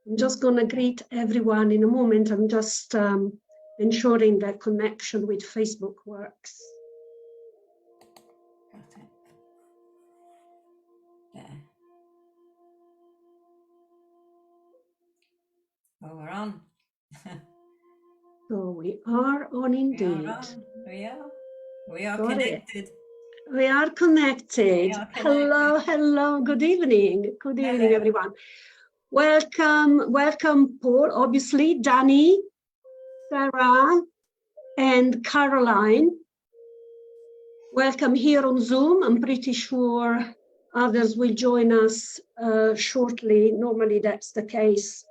I'm just going to greet everyone in a moment. I'm just ensuring that connection with Facebook works. Got it. There. Well, we're on. So we are on indeed. We are connected. We are connected. Hello, hello. Good evening. Good evening, everyone. Welcome, Paul, obviously, Danny, Sarah, and Caroline. Welcome here on Zoom. I'm pretty sure others will join us shortly. Normally that's the case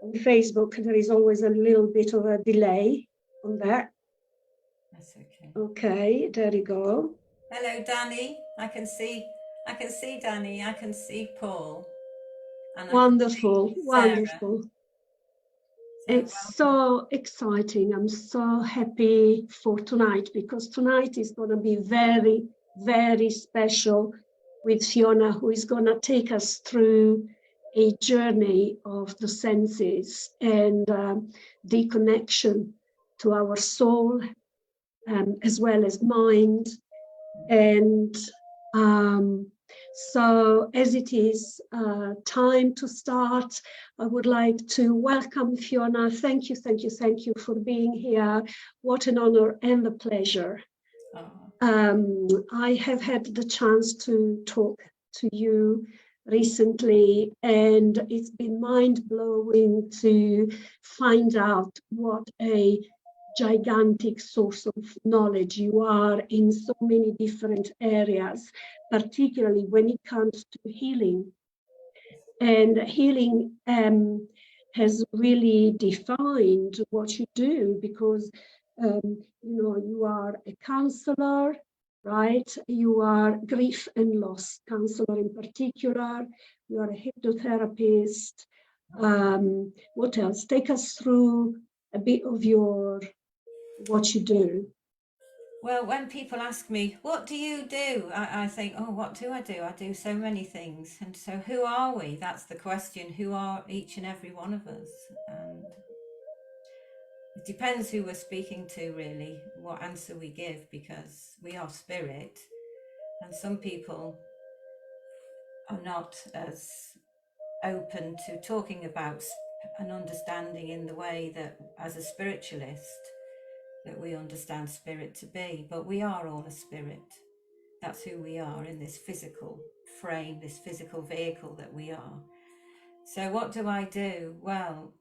on Facebook. There is always a little bit of a delay on that. That's okay. Okay, there you go. Hello, Danny. I can see Danny. I can see Paul. And wonderful, wonderful. So it's so exciting. I'm so happy for tonight, because tonight is going to be very, very special with Fiona, who is going to take us through a journey of the senses and the connection to our soul, as well as mind. And so as it is time to start, I would like to welcome Fiona. Thank you for being here. What an honor and a pleasure. I have had the chance to talk to you recently, and it's been mind-blowing to find out what a gigantic source of knowledge you are in so many different areas, particularly when it comes to healing. And healing has really defined what you do, because you are a counselor, right? You are grief and loss counselor in particular. You are a hypnotherapist. What else? Take us through a bit of what you do. Well, when people ask me, what do you do? I think, oh, what do? I do so many things. And so who are we? That's the question. Who are each and every one of us? And it depends who we're speaking to, really, what answer we give, because we are spirit. And some people are not as open to talking about and understanding in the way that, as a spiritualist, that we understand spirit to be. But we are all a spirit. That's who we are in this physical frame, this physical vehicle that we are. So what do I do? Well,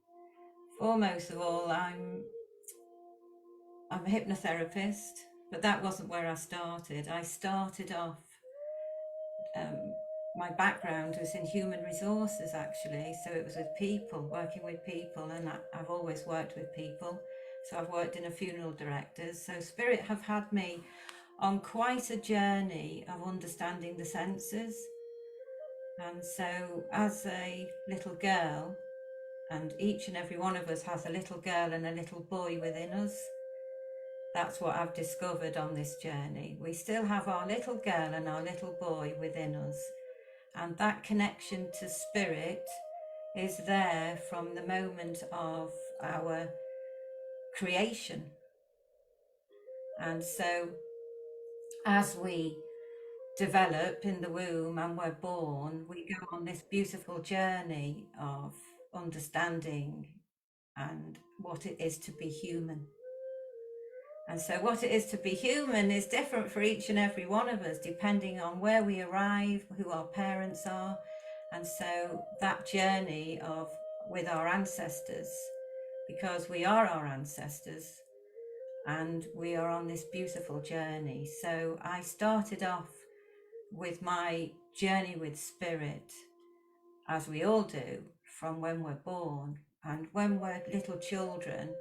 foremost of all, I'm a hypnotherapist, but that wasn't where I started. I started off, my background was in human resources, actually. So it was with people, working with people, and I've always worked with people. So I've worked in a funeral directors. So Spirit have had me on quite a journey of understanding the senses. And so as a little girl, and each and every one of us has a little girl and a little boy within us, that's what I've discovered on this journey. We still have our little girl and our little boy within us. And that connection to spirit is there from the moment of our creation. And so as we develop in the womb and we're born, we go on this beautiful journey of understanding and what it is to be human. And so what it is to be human is different for each and every one of us, depending on where we arrive, who our parents are. And so that journey with our ancestors, because we are our ancestors, and we are on this beautiful journey. So I started off with my journey with spirit, as we all do, from when we're born. And when we're little children,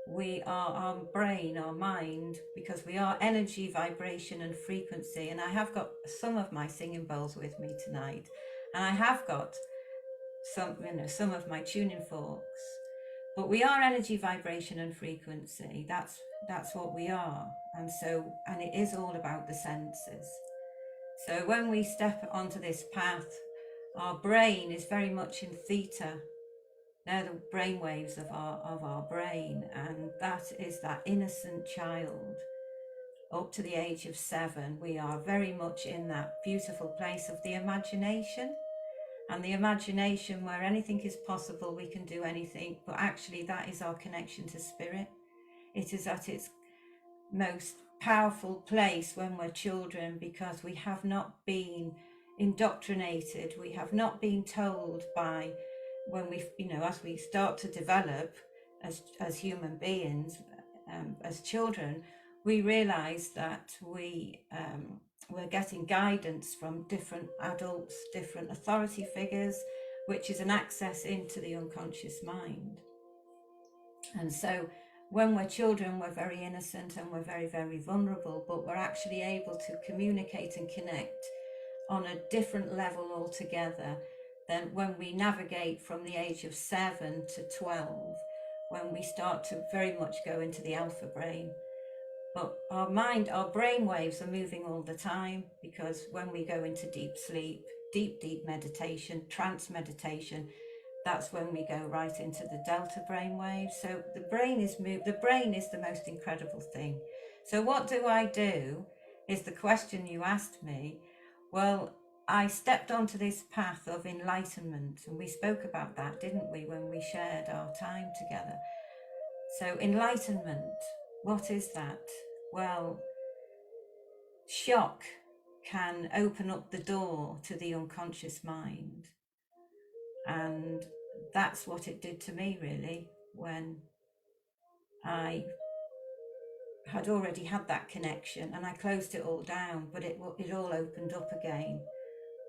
we are our brain, our mind, because we are energy, vibration and frequency. And I have got some of my singing bowls with me tonight, and I have got some of my tuning forks. But we are energy, vibration and frequency. That's what we are. And it is all about the senses. So when we step onto this path, our brain is very much in theta, They're the brain waves of our brain, and that is that innocent child. Up to the age of 7, we are very much in that beautiful place of the imagination. And the imagination where anything is possible, we can do anything, but actually that is our connection to spirit. It is at its most powerful place when we're children, because we have not been indoctrinated, we have not been told by, when we, as we start to develop as human beings, as children, we realize that we're getting guidance from different adults, different authority figures, which is an access into the unconscious mind. And so when we're children, we're very innocent and we're very, very vulnerable, but we're actually able to communicate and connect on a different level altogether than when we navigate from the age of 7 to 12, when we start to very much go into the alpha brain. But our mind, our brain waves are moving all the time, because when we go into deep sleep, deep meditation, trance meditation, that's when we go right into the delta brain wave. So the brain is the brain is the most incredible thing. So what do I do is the question you asked me. Well, I stepped onto this path of enlightenment, and we spoke about that, didn't we, when we shared our time together? So enlightenment, what is that? Well, shock can open up the door to the unconscious mind. And that's what it did to me, really, when I had already had that connection, and I closed it all down, but it all opened up again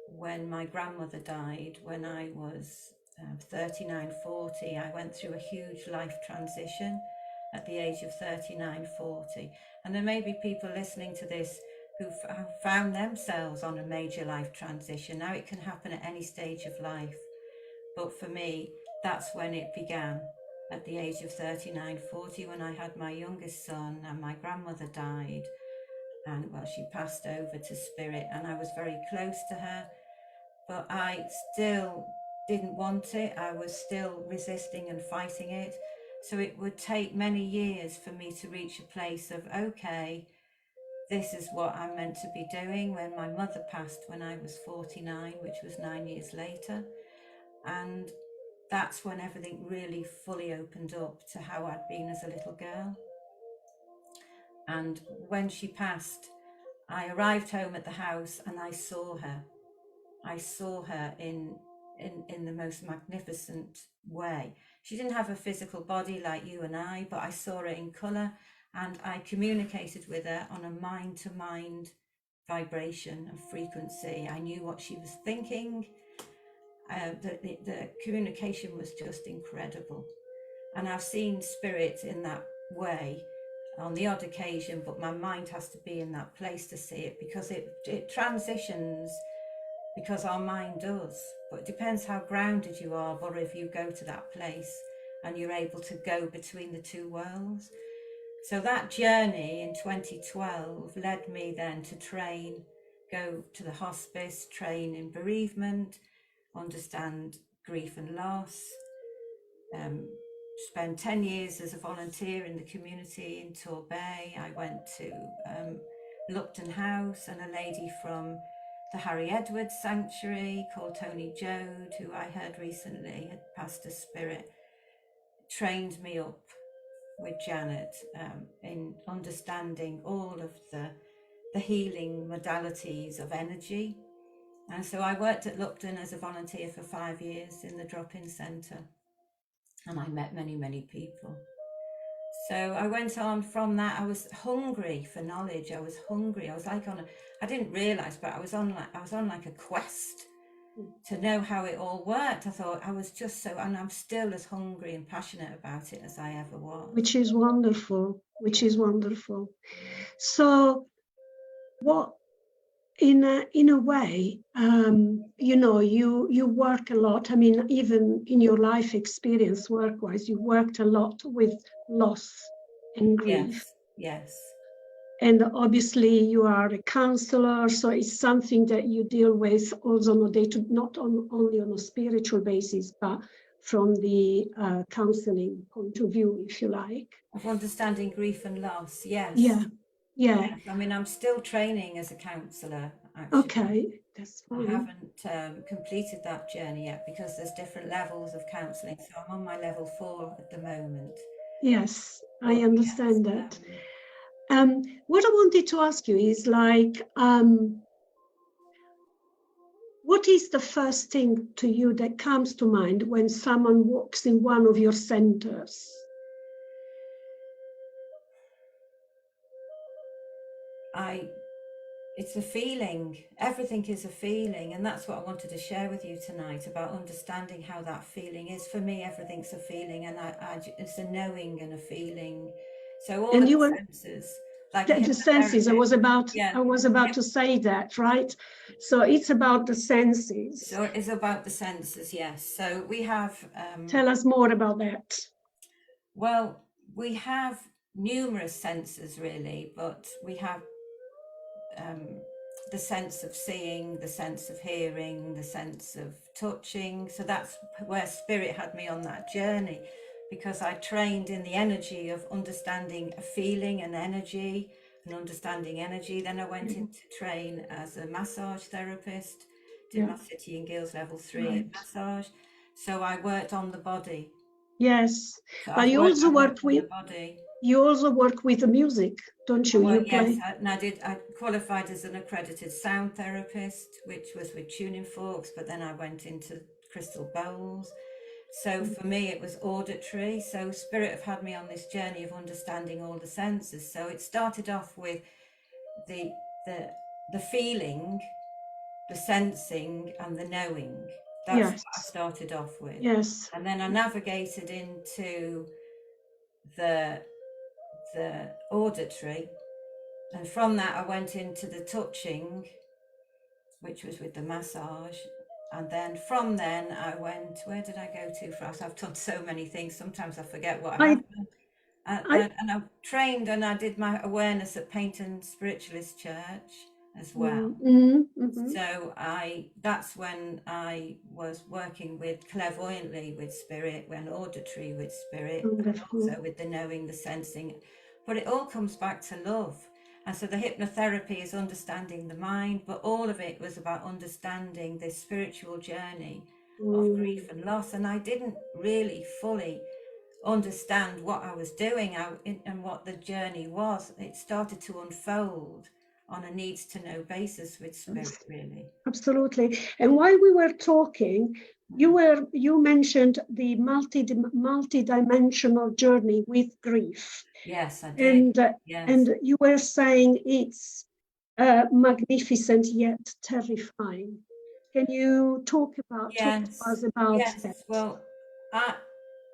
when my grandmother died, when I was 39, 40. I went through a huge life transition at the age of 39, 40. And there may be people listening to this who found themselves on a major life transition. Now, it can happen at any stage of life. But for me, that's when it began, at the age of 39, 40, when I had my youngest son and my grandmother died. And well, she passed over to spirit, and I was very close to her, but I still didn't want it. I was still resisting and fighting it. So it would take many years for me to reach a place of, okay, this is what I'm meant to be doing. When my mother passed when I was 49, which was 9 years later. And that's when everything really fully opened up to how I'd been as a little girl. And when she passed, I arrived home at the house and I saw her. I saw her in the most magnificent way. She didn't have a physical body like you and I, but I saw her in colour, and I communicated with her on a mind-to-mind vibration and frequency. I knew what she was thinking. The communication was just incredible. And I've seen spirits in that way on the odd occasion, but my mind has to be in that place to see it, because it transitions, because our mind does. But it depends how grounded you are, or if you go to that place and you're able to go between the two worlds. So that journey in 2012 led me then to train, go to the hospice, train in bereavement, understand grief and loss, spent 10 years as a volunteer in the community in Torbay. I went to Lupton House, and a lady from the Harry Edwards Sanctuary called Tony Jode, who I heard recently had passed a spirit, trained me up with Janet in understanding all of the healing modalities of energy. And so I worked at Lupton as a volunteer for 5 years in the drop-in centre, and I met many, many people. So I went on from that. I was hungry for knowledge. I was hungry. I was like I didn't realise, but I was on like a quest to know how it all worked. I thought I was just so, and I'm still as hungry and passionate about it as I ever was. Which is wonderful. So what, in a way, you work a lot. I mean, even in your life experience, work-wise, you worked a lot with loss and grief. Yes. And obviously, you are a counselor, so it's something that you deal with also on a day-to-day, not only on a spiritual basis, but from the counseling point of view, if you like. Of understanding grief and loss, yes. Yeah, yeah. Yes. I mean, I'm still training as a counsellor, actually. Okay, that's fine. I haven't completed that journey yet because there's different levels of counselling. So I'm on my level 4 at the moment. Yes, I But understand yes, that. What I wanted to ask you is like, what is the first thing to you that comes to mind when someone walks in one of your centers? It's a feeling. Everything is a feeling, and that's what I wanted to share with you tonight, about understanding how that feeling is. For me, everything's a feeling, and it's a knowing and a feeling. So all And of you the were senses, like the senses. I was about to say that, right? So it's about the senses. So it's about the senses, yes. So we have. Tell us more about that. Well, we have numerous senses, really, but we have the sense of seeing, the sense of hearing, the sense of touching. So that's where Spirit had me on that journey, because I trained in the energy of understanding a feeling and energy and understanding energy. Then I went in to train as a massage therapist, did my City and Guilds level 3 in massage. So I worked on the body. Yes, so but you also worked with the body. You also work with the music, don't you? Well, you play. Yes, I qualified as an accredited sound therapist, which was with tuning forks, but then I went into crystal bowls. So for me, it was auditory. So Spirit have had me on this journey of understanding all the senses. So it started off with the feeling, the sensing, and the knowing. That's what I started off with. Yes. And then I navigated into the auditory, and from that I went into the touching, which was with the massage, and then from then I went, where did I go to first? I've done so many things, sometimes I forget what I have done. And I trained and I did my awareness at Paignton Spiritualist Church as well. So that's when I was working with clairvoyantly with Spirit, when auditory with Spirit, and also with the knowing, the sensing. But it all comes back to love. And so the hypnotherapy is understanding the mind, but all of it was about understanding this spiritual journey of grief and loss. And I didn't really fully understand what I was doing and what the journey was. It started to unfold on a needs to know basis with Spirit, really. Absolutely. And while we were talking, you mentioned the multi-dimensional journey with grief. Yes, I did. And you were saying it's magnificent yet terrifying. Can you talk to us about that? Well,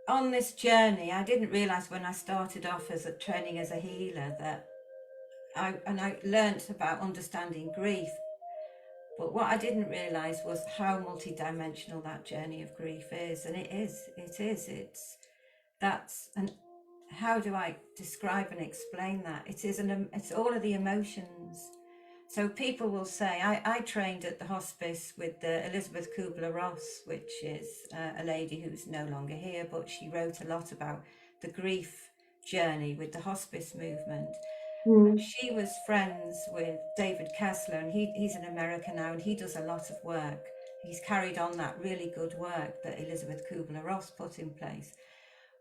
on this journey, I didn't realize when I started off as a training as a healer that I learnt about understanding grief. But what I didn't realize was how multidimensional that journey of grief is. And and how do I describe and explain that? It's all of the emotions. So people will say, I trained at the hospice with Elizabeth Kubler-Ross, which is a lady who's no longer here, but she wrote a lot about the grief journey with the hospice movement. She was friends with David Kessler, and he's an American now, and he does a lot of work. He's carried on that really good work that Elizabeth Kubler-Ross put in place.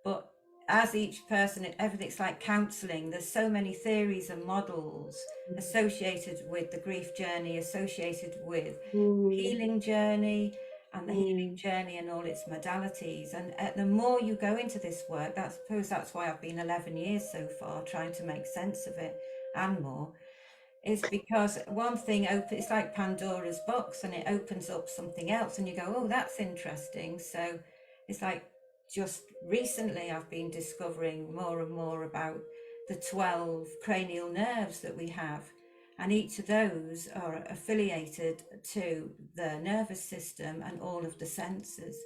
But as each person, everything's like counselling. There's so many theories and models associated with the grief journey, associated with healing journey and the healing journey and all its modalities. And the more you go into this work, I suppose that's why I've been 11 years so far trying to make sense of it and more, is because one thing it's like Pandora's box, and it opens up something else and you go, oh, that's interesting. So it's like, just recently I've been discovering more and more about the 12 cranial nerves that we have, and each of those are affiliated to the nervous system and all of the senses.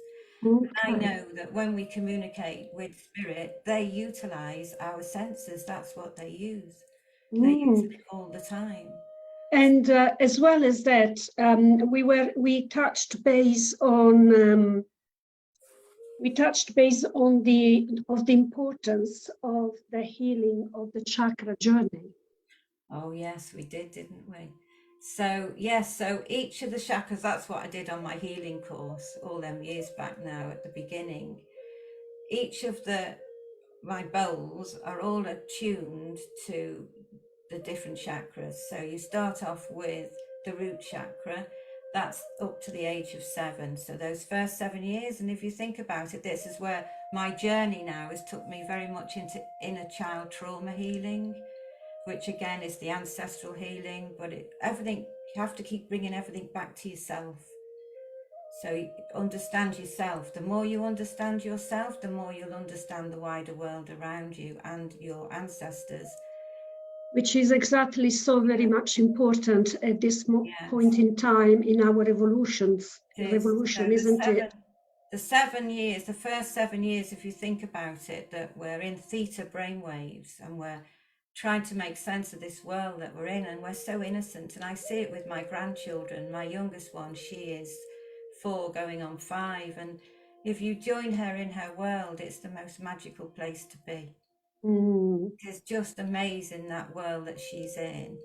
I know that when we communicate with Spirit, they utilize our senses. That's what they use. They use it all the time. And as well as that, we touched base on We touched base on the importance of the healing of the chakra journey. Oh yes, we did, didn't we? So yes, so each of the chakras, that's what I did on my healing course all them years back now at the beginning. Each of my bowls are all attuned to the different chakras. So you start off with the root chakra, that's up to the age of 7. So those first 7 years, and if you think about it, this is where my journey now has took me very much into inner child trauma healing, which again is the ancestral healing, but everything, you have to keep bringing everything back to yourself. So you understand yourself. The more you understand yourself, the more you'll understand the wider world around you and your ancestors. Which is exactly so very much important at this point in time in our revolution, isn't it? The 7 years, the first 7 years, if you think about it, that we're in theta brainwaves and we're trying to make sense of this world that we're in, and we're so innocent. And I see it with my grandchildren. My youngest one, she is 4 going on 5, and if you join her in her world, it's the most magical place to be. It's just amazing, that world that she's in.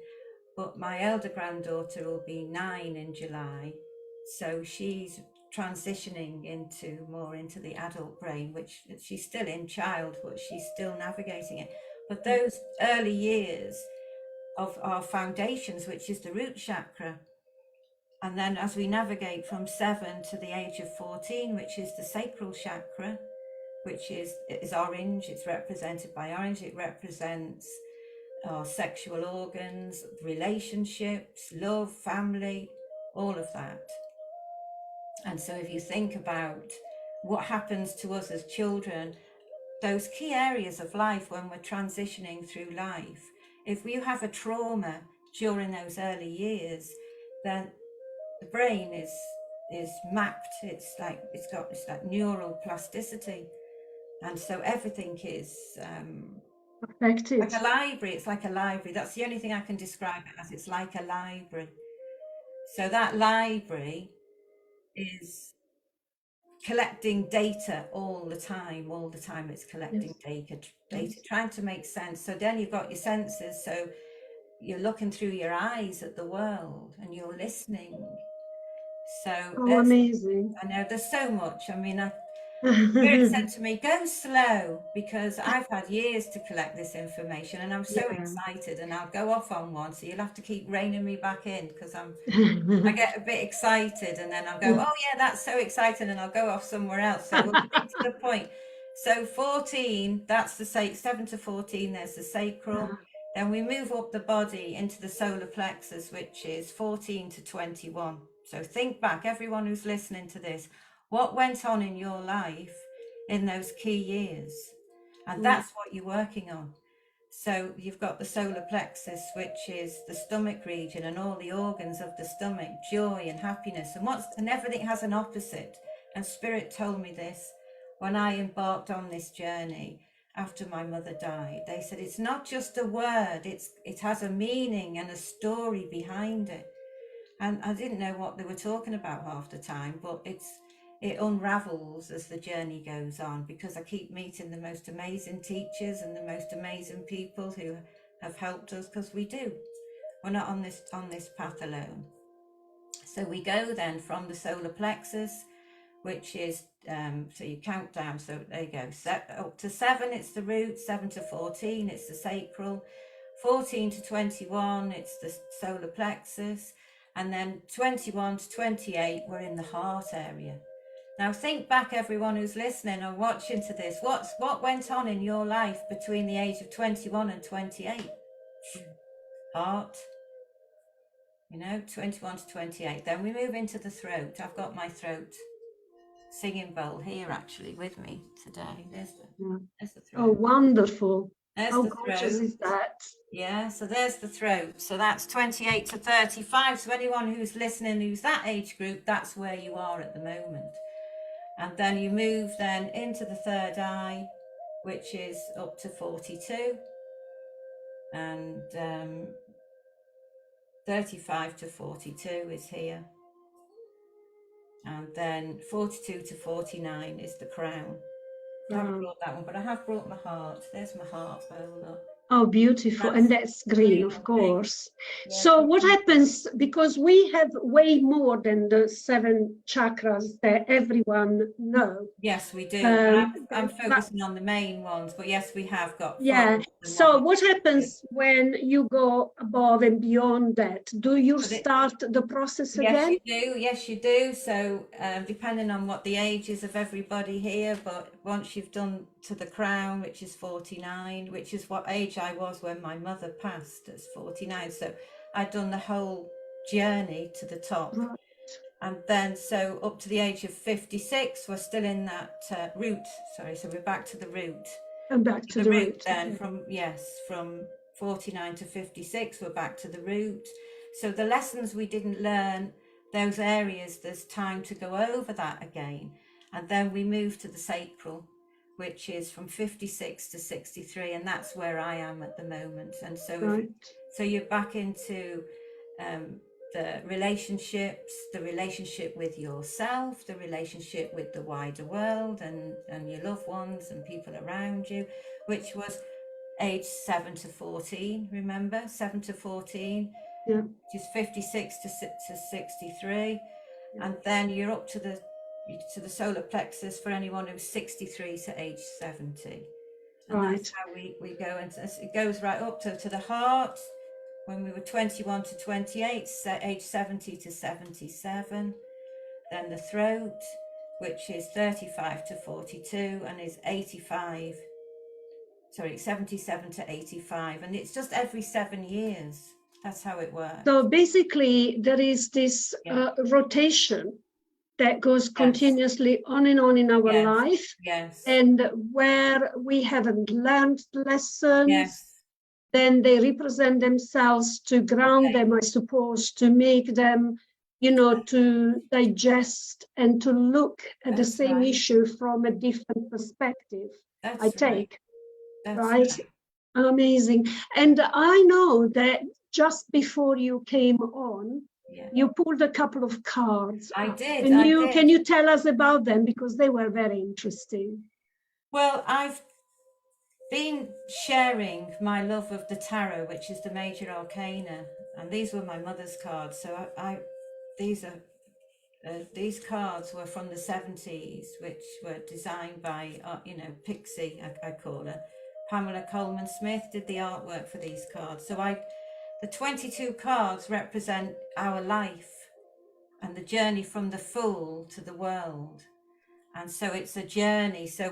But my elder granddaughter will be 9 in July, so she's transitioning more into the adult brain, which she's still in child, but she's still navigating it. But those early years of our foundations, which is the root chakra, and then as we navigate from 7 to the age of 14, which is the sacral chakra, which is orange, it's represented by orange, it represents our sexual organs, relationships, love, family, all of that. And so if you think about what happens to us as children, those key areas of life when we're transitioning through life, if we have a trauma during those early years, then the brain is mapped. It's like neural plasticity, and so everything is affected. Like a library. It's like a library. That's the only thing I can describe it as. It's like a library. So that library is collecting data all the time. All the time it's collecting data, trying to make sense. So then you've got your senses. So you're looking through your eyes at the world and you're listening. So amazing. I know there's so much. I mean, Spirit said to me, go slow, because I've had years to collect this information and I'm so excited, and I'll go off on one, so you'll have to keep reining me back in, because I get a bit excited and then I'll go, oh yeah, that's so exciting, and I'll go off somewhere else. So we'll get to the point. So 14, that's the 7 to 14, there's the sacral. Then we move up the body into the solar plexus, which is 14 to 21. So think back, everyone who's listening to this, what went on in your life in those key years? And that's what you're working on. So you've got the solar plexus, which is the stomach region and all the organs of the stomach, joy and happiness, and everything has an opposite. And Spirit told me this when I embarked on this journey after my mother died. They said it's not just a word, it has a meaning and a story behind it. And I didn't know what they were talking about half the time, but it unravels as the journey goes on, because I keep meeting the most amazing teachers and the most amazing people who have helped us, because we do. We're not on this path alone. So we go then from the solar plexus, which is, so you count down, so there you go, up to 7 it's the root, 7 to 14 it's the sacral, 14 to 21 it's the solar plexus, and then 21 to 28 we're in the heart area. Now think back, everyone who's listening or watching to this, what went on in your life between the age of 21 and 28? Heart, 21 to 28. Then we move into the throat. I've got my throat singing bowl here actually with me today. There's the throat. Oh, wonderful. There's How the gorgeous throat. is that? Yeah, so there's the throat. So that's 28 to 35. So anyone who's listening who's that age group, that's where you are at the moment. And then you move then into the third eye, which is up to 42. And 35 to 42 is here. and then 42 to 49 is the crown. I haven't Wow. brought that one, but I have brought my heart. There's my heart bowl up. Oh, beautiful. And That's that's green, of green pink. course. Yeah, So what green. happens, because we have way more than the 7 chakras that everyone know. Yes, we do. But Um, I'm but focusing on the main ones. But yes, we have got far yeah, more than what so we what do. happens when you go above and beyond that? Do you So the, start the process Yes, again? you do. Yes, you do. So, depending on what the age is of everybody here, but once you've done to the crown, which is 49, which is what age I was when my mother passed, as 49. So, I'd done the whole journey to the top. Right. And then, so up to the age of 56, we're still in that root. Sorry, so we're back to the root. And back to The the root root. then Okay. from 49 to 56, we're back to the root. So the lessons we didn't learn, those areas, there's time to go over that again. And then we move to the sacral, which is from 56 to 63, and that's where I am at the moment. And so Right. so you're back into the relationships, the relationship with yourself, the relationship with the wider world and your loved ones and people around you, which was age 7 to 14, remember? 7 to 14, Yeah. which is 56 to 63. Yeah. And then you're up to the solar plexus for anyone who's 63 to age 70. And Right. that's how we go. And it goes right up to the heart, when we were 21 to 28, age 70 to 77. Then the throat, which is 35 to 42 and is 77 to 85. And it's just every 7 years. That's how it works. So basically, there is this rotation that goes continuously on and on in our life. Yes. And where we haven't learned lessons, Yes. then they represent themselves to ground them, I suppose, to make them, to digest and to look at the same issue from a different perspective. That's I take, That's right? Amazing. And I know that just before you came on, you pulled a couple of cards. I did. Can you tell us about them, because they were very interesting? Well, I've been sharing my love of the tarot, which is the major arcana, and these were my mother's cards. So these cards were from the 70s, which were designed by Pixie, I call her. Pamela Coleman Smith did the artwork for these cards. So the 22 cards represent our life and the journey from the Fool to the world. And so it's a journey. So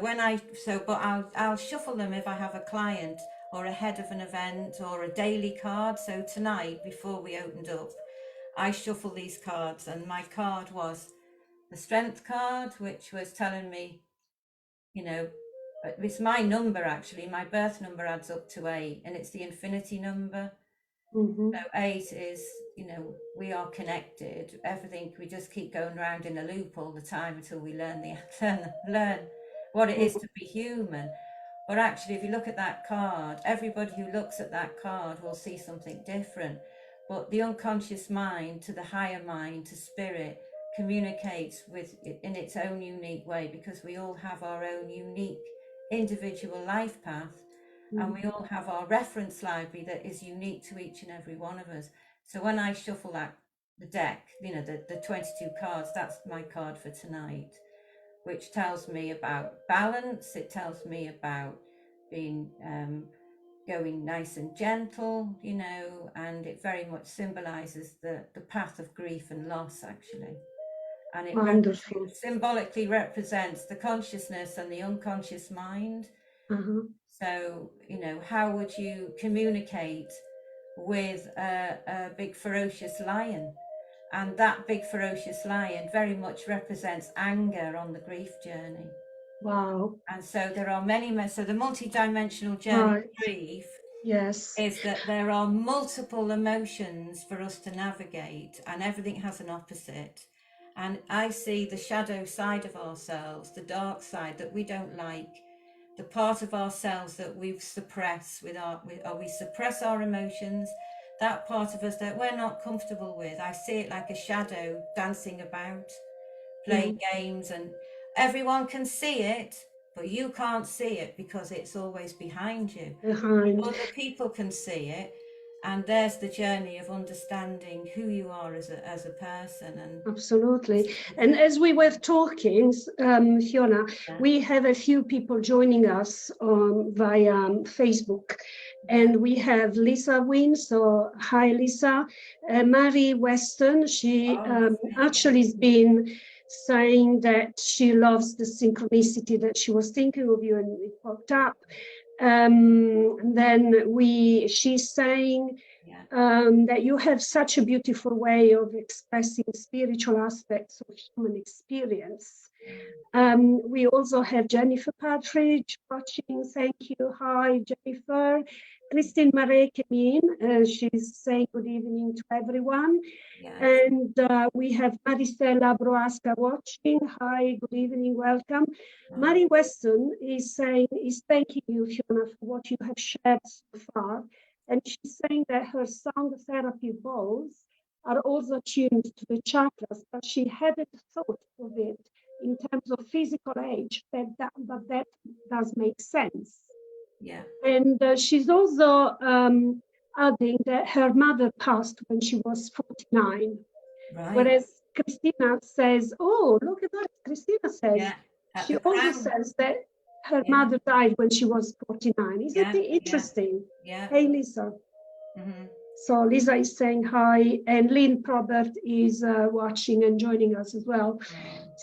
I'll shuffle them if I have a client or ahead of an event or a daily card. So tonight, before we opened up, I shuffle these cards, and my card was the Strength card, which was telling me, it's my number actually. My birth number adds up to 8, and it's the infinity number. Mm-hmm. So 8 is, we are connected. Everything, we just keep going around in a loop all the time until we learn what it is to be human. But actually, if you look at that card, everybody who looks at that card will see something different. But the unconscious mind to the higher mind to spirit communicates with it in its own unique way, because we all have our own unique individual life path. And we all have our reference library that is unique to each and every one of us. So when I shuffle the deck, the 22 cards, that's my card for tonight, which tells me about balance. It tells me about being going nice and gentle, and it very much symbolizes the path of grief and loss, actually. And it symbolically represents the consciousness and the unconscious mind. Uh-huh. So, how would you communicate with a big ferocious lion? And that big ferocious lion very much represents anger on the grief journey. Wow. And so there are so the multi-dimensional journey of grief is that there are multiple emotions for us to navigate, and everything has an opposite. And I see the shadow side of ourselves, the dark side that we don't like, the part of ourselves that we suppress we suppress our emotions, that part of us that we're not comfortable with. I see it like a shadow dancing about, play games, and everyone can see it, but you can't see it because it's always behind you. behind. Other people can see it, and there's the journey of understanding who you are as a person. And Absolutely. And as we were talking, Fiona, yeah, we have a few people joining us via Facebook. And we have Lisa Wynn. So, hi, Lisa. Mary Weston, she actually has been saying that she loves the synchronicity, that she was thinking of you and it popped up. And then she's saying that you have such a beautiful way of expressing spiritual aspects of human experience. We also have Jennifer Partridge watching. Thank you. Hi, Jennifer. Christine Marais came in. She's saying good evening to everyone. yes. And we have Maricela Broasca watching. Hi, good evening, welcome. Mary Weston is thanking you, Fiona, for what you have shared so far. And she's saying that her sound therapy bowls are also tuned to the chakras, but she hadn't thought of it in terms of physical age, but that does make sense. Yeah. And she's also adding that her mother passed when she was 49. Right. Whereas Christina says, oh, look at that. Christina says, she also says that her mother died when she was 49. Isn't it interesting? Yeah. Hey, Lisa. So Lisa is saying hi, and Lynn Probert is watching and joining us as well.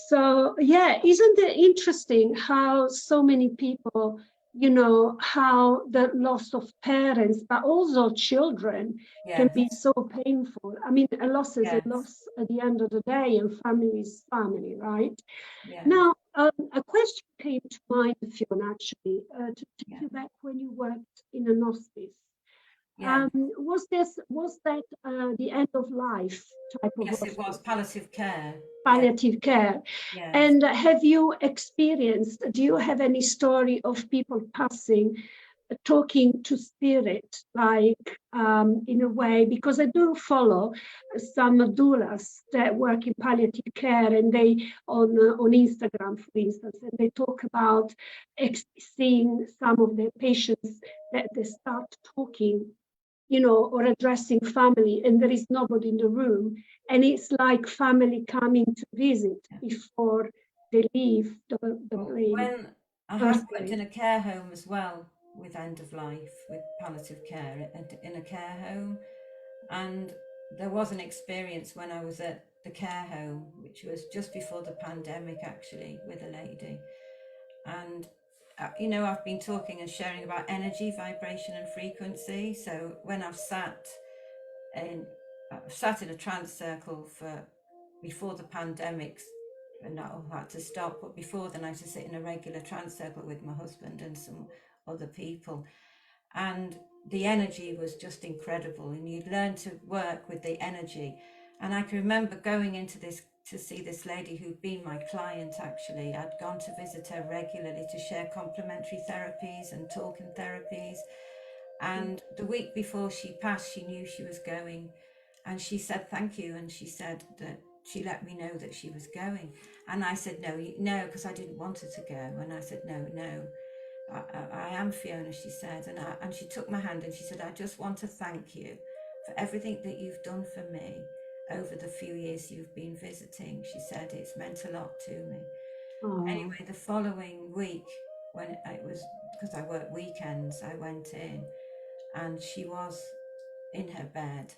So yeah, isn't it interesting how so many people, you know, how the loss of parents, but also children can be so painful. I mean, a loss is a loss at the end of the day, and family is family, right? Now, a question came to mind, Fiona, actually, to take you back when you worked in an hospice. Was that the end of life type of Yes, it was palliative care. Palliative care. Yes. And have you experienced, do you have any story of people passing, talking to spirit, like in a way, because I do follow some doulas that work in palliative care, and they on Instagram, for instance, and they talk about seeing some of their patients that they start talking, you know, or addressing family, and there is nobody in the room, and it's like family coming to visit before they leave the plane. When I have worked in a care home as well with end of life, with palliative care in a care home, and there was an experience when I was at the care home, which was just before the pandemic, actually, with a lady. And you know, I've been talking and sharing about energy, vibration and frequency. So when I've sat in a trance circle before the pandemic, and that all had to stop, but before then I used to sit in a regular trance circle with my husband and some other people, and the energy was just incredible, and you'd learn to work with the energy. And I can remember going into this to see this lady who'd been my client. Actually, I'd gone to visit her regularly to share complementary therapies and talking therapies. And the week before she passed, she knew she was going, and she said thank you, and she said that she let me know that she was going. And I said no, because I didn't want her to go. And I said no, I am Fiona, she said, and she took my hand and she said, I just want to thank you for everything that you've done for me over the few years you've been visiting. She said it's meant a lot to me. Anyway, the following week, when it was, because I work weekends, I went in and she was in her bed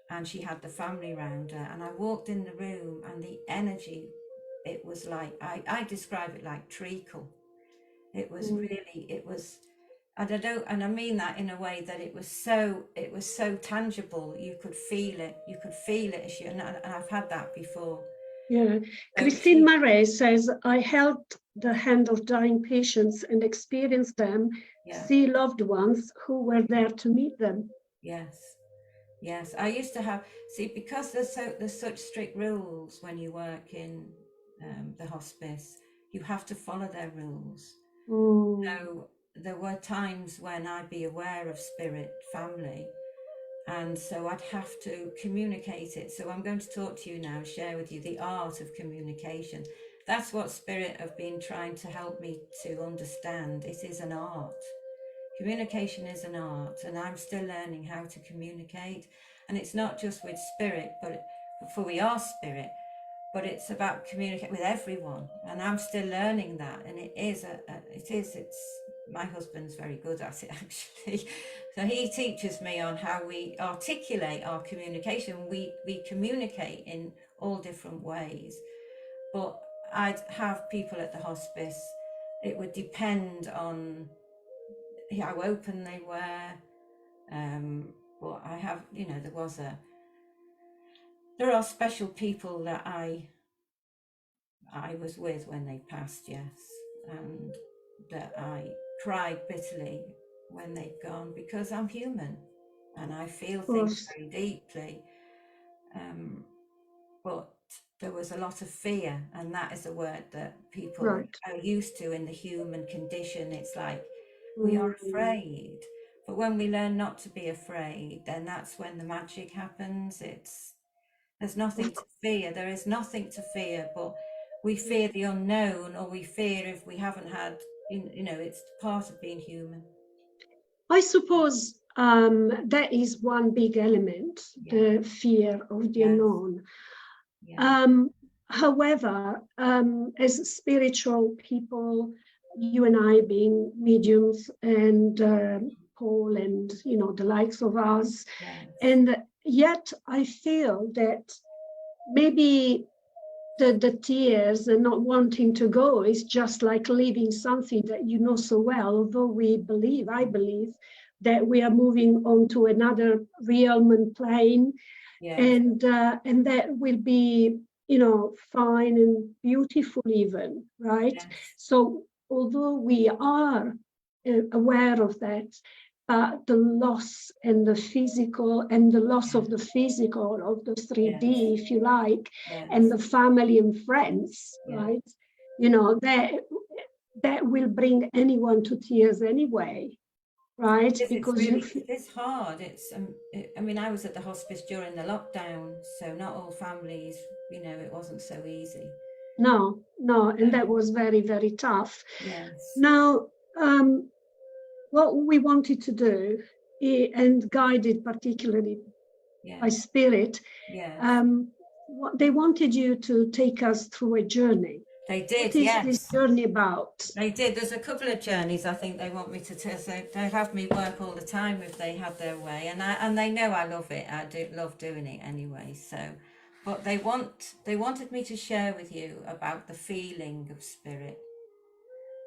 and she had the family round her, and I walked in the room and the energy, it was like, I describe it like treacle. It was really, it was, and I mean that in a way that it was so tangible. You could feel it. And I've had that before. Yeah. So Christine Marais says, I held the hand of dying patients and experienced them, see loved ones who were there to meet them. Yes. I used to have, because there's such strict rules when you work in the hospice, you have to follow their rules. So there were times when I'd be aware of spirit family, and so I'd have to communicate it. So I'm going to talk to you now, share with you the art of communication. That's what Spirit have been trying to help me to understand. It is an art. Communication is an art, and I'm still learning how to communicate. And it's not just with Spirit, but for we are Spirit, but it's about communicating with everyone. And I'm still learning that. And it's my husband's very good at it, actually. So he teaches me on how we articulate our communication. We communicate in all different ways. But I'd have people at the hospice. It would depend on how open they were. But I have, there are special people that I was with when they passed, yes, and that I cried bitterly when they've gone, because I'm human and I feel things very deeply. But there was a lot of fear, and that is a word that people are used to in the human condition. It's like we are afraid, but when we learn not to be afraid, then that's when the magic happens. There's nothing to fear. There is nothing to fear, but we fear the unknown, or we fear if we haven't had, it's part of being human. I suppose that is one big element, the fear of the unknown. However, as spiritual people, you and I being mediums, and Paul and, the likes of us, and yet I feel that maybe the tears and not wanting to go is just like leaving something that you know so well, although I believe that we are moving on to another realm and plane, and that will be, fine and beautiful even, right? Yes. So although we are aware of that, the loss and the physical, and the loss of the physical, of the 3D, if you like, and the family and friends, right? That will bring anyone to tears anyway, right? Because it's hard. I was at the hospice during the lockdown, so not all families, it wasn't so easy. No, and that was very, very tough. Yes. Now, what we wanted to do, and guided particularly by Spirit, what they wanted you to take us through a journey. They did, what is this journey about? They did. There's a couple of journeys I think they want me to test. They have me work all the time if they had their way, and they know I love it. I do love doing it anyway. So, but they wanted me to share with you about the feeling of Spirit,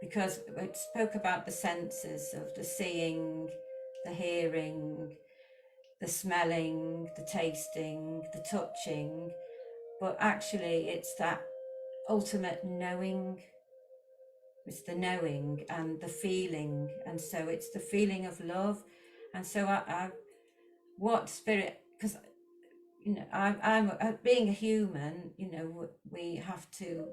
because it spoke about the senses of the seeing, the hearing, the smelling, the tasting, the touching, but actually it's that ultimate knowing. It's the knowing and the feeling, and so it's the feeling of love. And so what Spirit, because I'm being a human, we have to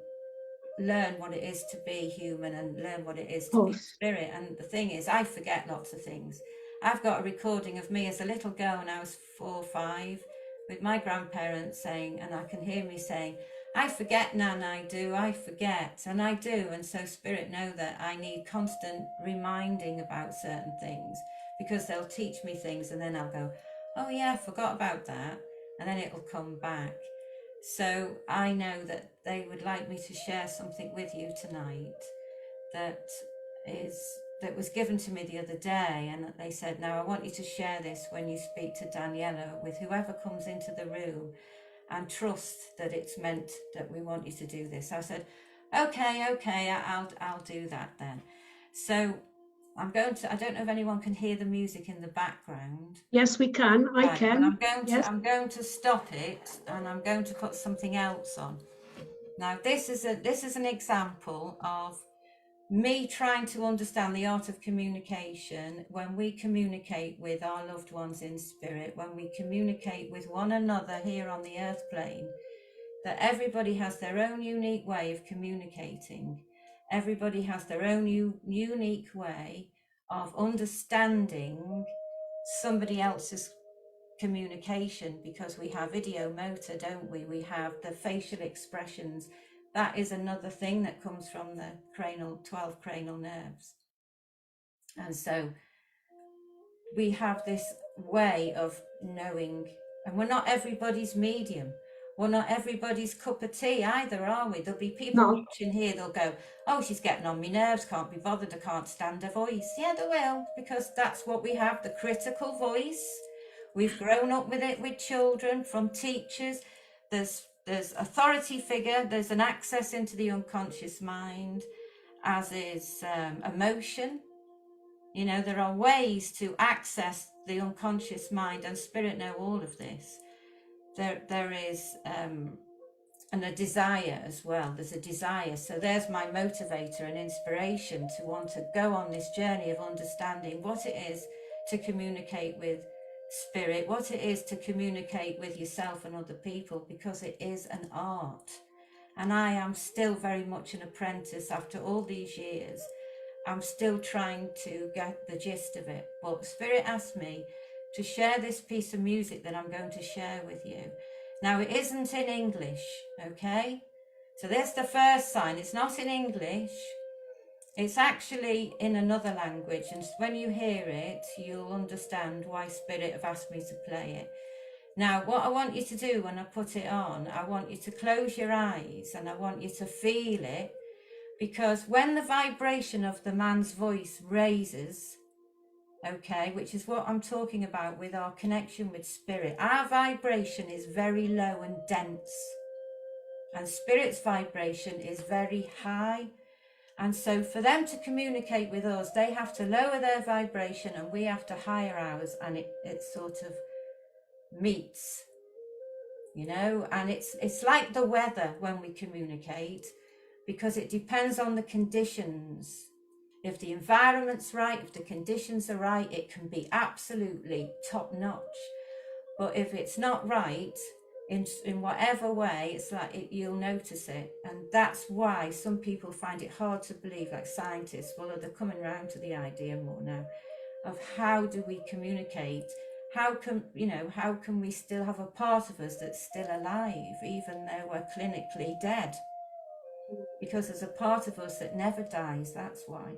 learn what it is to be human and learn what it is to be Spirit. And the thing is, I forget lots of things. I've got a recording of me as a little girl when I was 4 or 5 with my grandparents saying, and I can hear me saying, I forget, Nan, I do, I forget, and I do. And so Spirit know that I need constant reminding about certain things, because they'll teach me things and then I'll go, oh yeah, I forgot about that, and then it'll come back. So I know that they would like me to share something with you tonight that was given to me the other day, and they said, now I want you to share this when you speak to Daniela with whoever comes into the room, and trust that it's meant that we want you to do this. I said, okay, I'll do that then. So I don't know if anyone can hear the music in the background. Yes, we can. I can. I'm going to stop it, and I'm going to put something else on. Now, this is an example of me trying to understand the art of communication when we communicate with our loved ones in spirit, when we communicate with one another here on the earth plane, that everybody has their own unique way of communicating. Everybody has their own unique way of understanding somebody else's communication, because we have ideomotor, don't we? We have the facial expressions. That is another thing that comes from the 12 cranial nerves. And so we have this way of knowing, and we're not everybody's medium. We're not everybody's cup of tea either, are we? There'll be people watching here, they'll go, oh, she's getting on my nerves, can't be bothered, I can't stand her voice. Yeah, they will, because that's what we have, the critical voice. We've grown up with it with children, from teachers. There's authority figure, there's an access into the unconscious mind, as is emotion. You know, there are ways to access the unconscious mind, and spirit know all of this. There is and a desire as well. There's a desire. So there's my motivator and inspiration to want to go on this journey of understanding what it is to communicate with spirit, what it is to communicate with yourself and other people, because it is an art. And I am still very much an apprentice after all these years. I'm still trying to get the gist of it. But Spirit asked me to share this piece of music that I'm going to share with you. Now, it isn't in English, okay? So there's the first sign. It's not in English. It's actually in another language. And when you hear it, you'll understand why Spirit have asked me to play it. Now, what I want you to do when I put it on, I want you to close your eyes and I want you to feel it. Because when the vibration of the man's voice raises, okay, which is what I'm talking about with our connection with spirit, our vibration is very low and dense, and spirit's vibration is very high. And so for them to communicate with us, they have to lower their vibration and we have to higher ours, and it sort of meets, you know. And it's like the weather when we communicate, because it depends on the conditions. If the environment's right, if the conditions are right, it can be absolutely top notch. But if it's not right, in whatever way, it's like you'll notice it. And that's why some people find it hard to believe, like scientists, well, they're coming around to the idea more now of how do we communicate? How can we still have a part of us that's still alive, even though we're clinically dead? Because there's a part of us that never dies, that's why.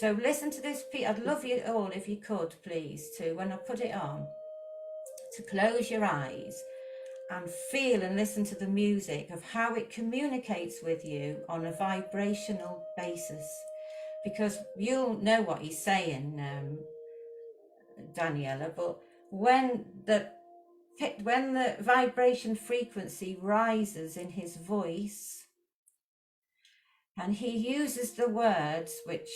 So listen to this piece. I'd love you all, if you could, please, to, when I put it on, to close your eyes and feel and listen to the music of how it communicates with you on a vibrational basis. Because you'll know what he's saying, Daniela, but when the vibration frequency rises in his voice, and he uses the words, which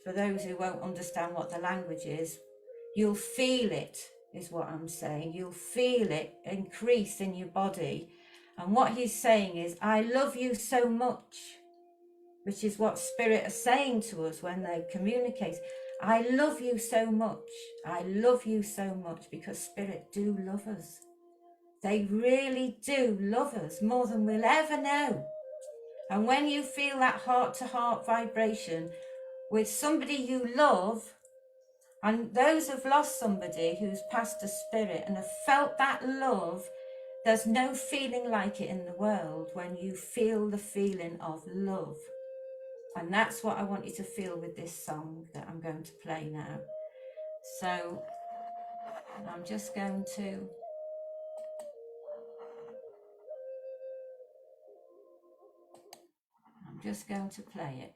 for those who won't understand what the language is, you'll feel it, is what I'm saying. You'll feel it increase in your body. And what he's saying is, I love you so much, which is what spirit are saying to us when they communicate. I love you so much. I love you so much, because spirit do love us. They really do love us more than we'll ever know. And when you feel that heart-to-heart vibration with somebody you love, and those who've lost somebody who's passed a spirit and have felt that love, there's no feeling like it in the world when you feel the feeling of love. And that's what I want you to feel with this song that I'm going to play now. So I'm just going to... play it.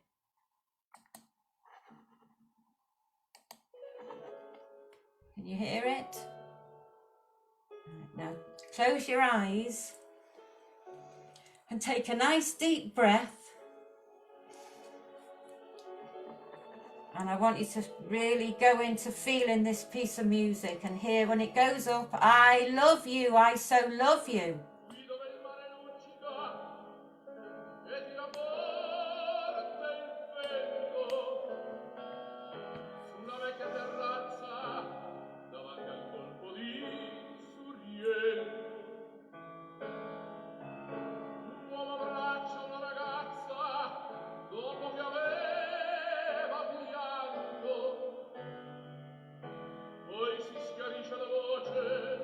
Can you hear it? Now close your eyes and take a nice deep breath. And I want you to really go into feeling this piece of music and hear when it goes up, I love you, I so love you. Poi si schiarisce la voce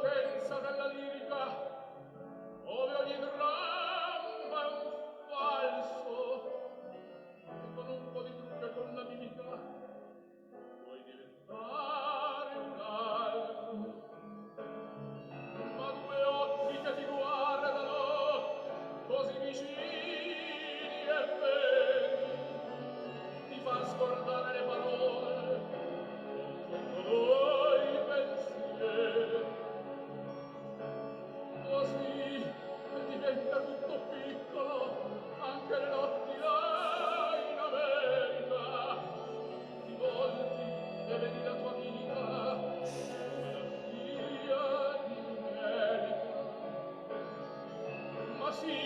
potenza della lirica, ove ogni dramma è un falso, e con un po' di trucco e con la mimica puoi diventare un altro. Ma due occhi che ti guardano così vicini e veri ti fan scordare le parole, confondono i pensieri. Così diventa tutto piccolo, anche le notti là in America. Ti volti e vedi la tua vita come la figlia di un'erica. Ma sì,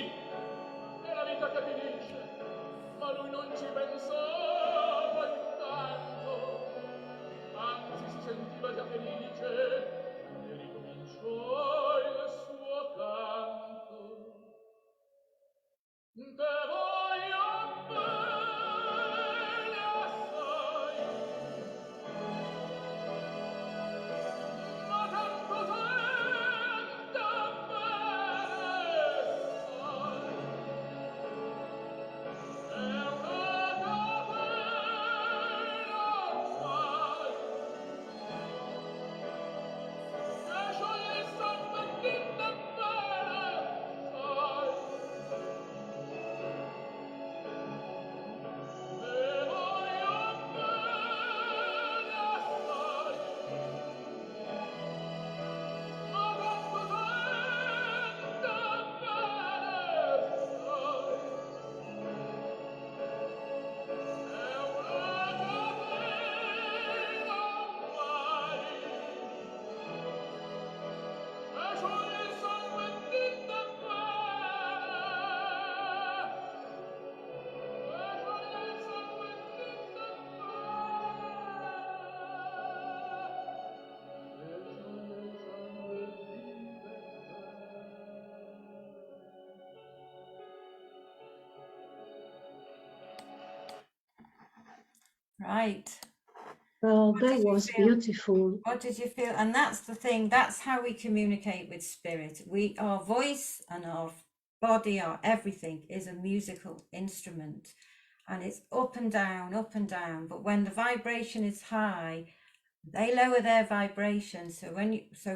è la vita che finisce, ma lui non ci pensava intanto, anzi si sentiva già felice e ricominciò il suo canto. Te voglio bene assai, ma tanto sento bene sai. È una catena ormai che scioglie il sangue dinte bene sai. Te voglio bene assai, ma tanto sento bene sai. È una catena ormai che scioglie il sangue dinte Right. Well, What that did you was feel? beautiful. What did you feel? And that's the thing, that's how we communicate with spirit. Our voice and our body, our everything is a musical instrument, and it's up and down, up and down. But when the vibration is high, they lower their vibration. So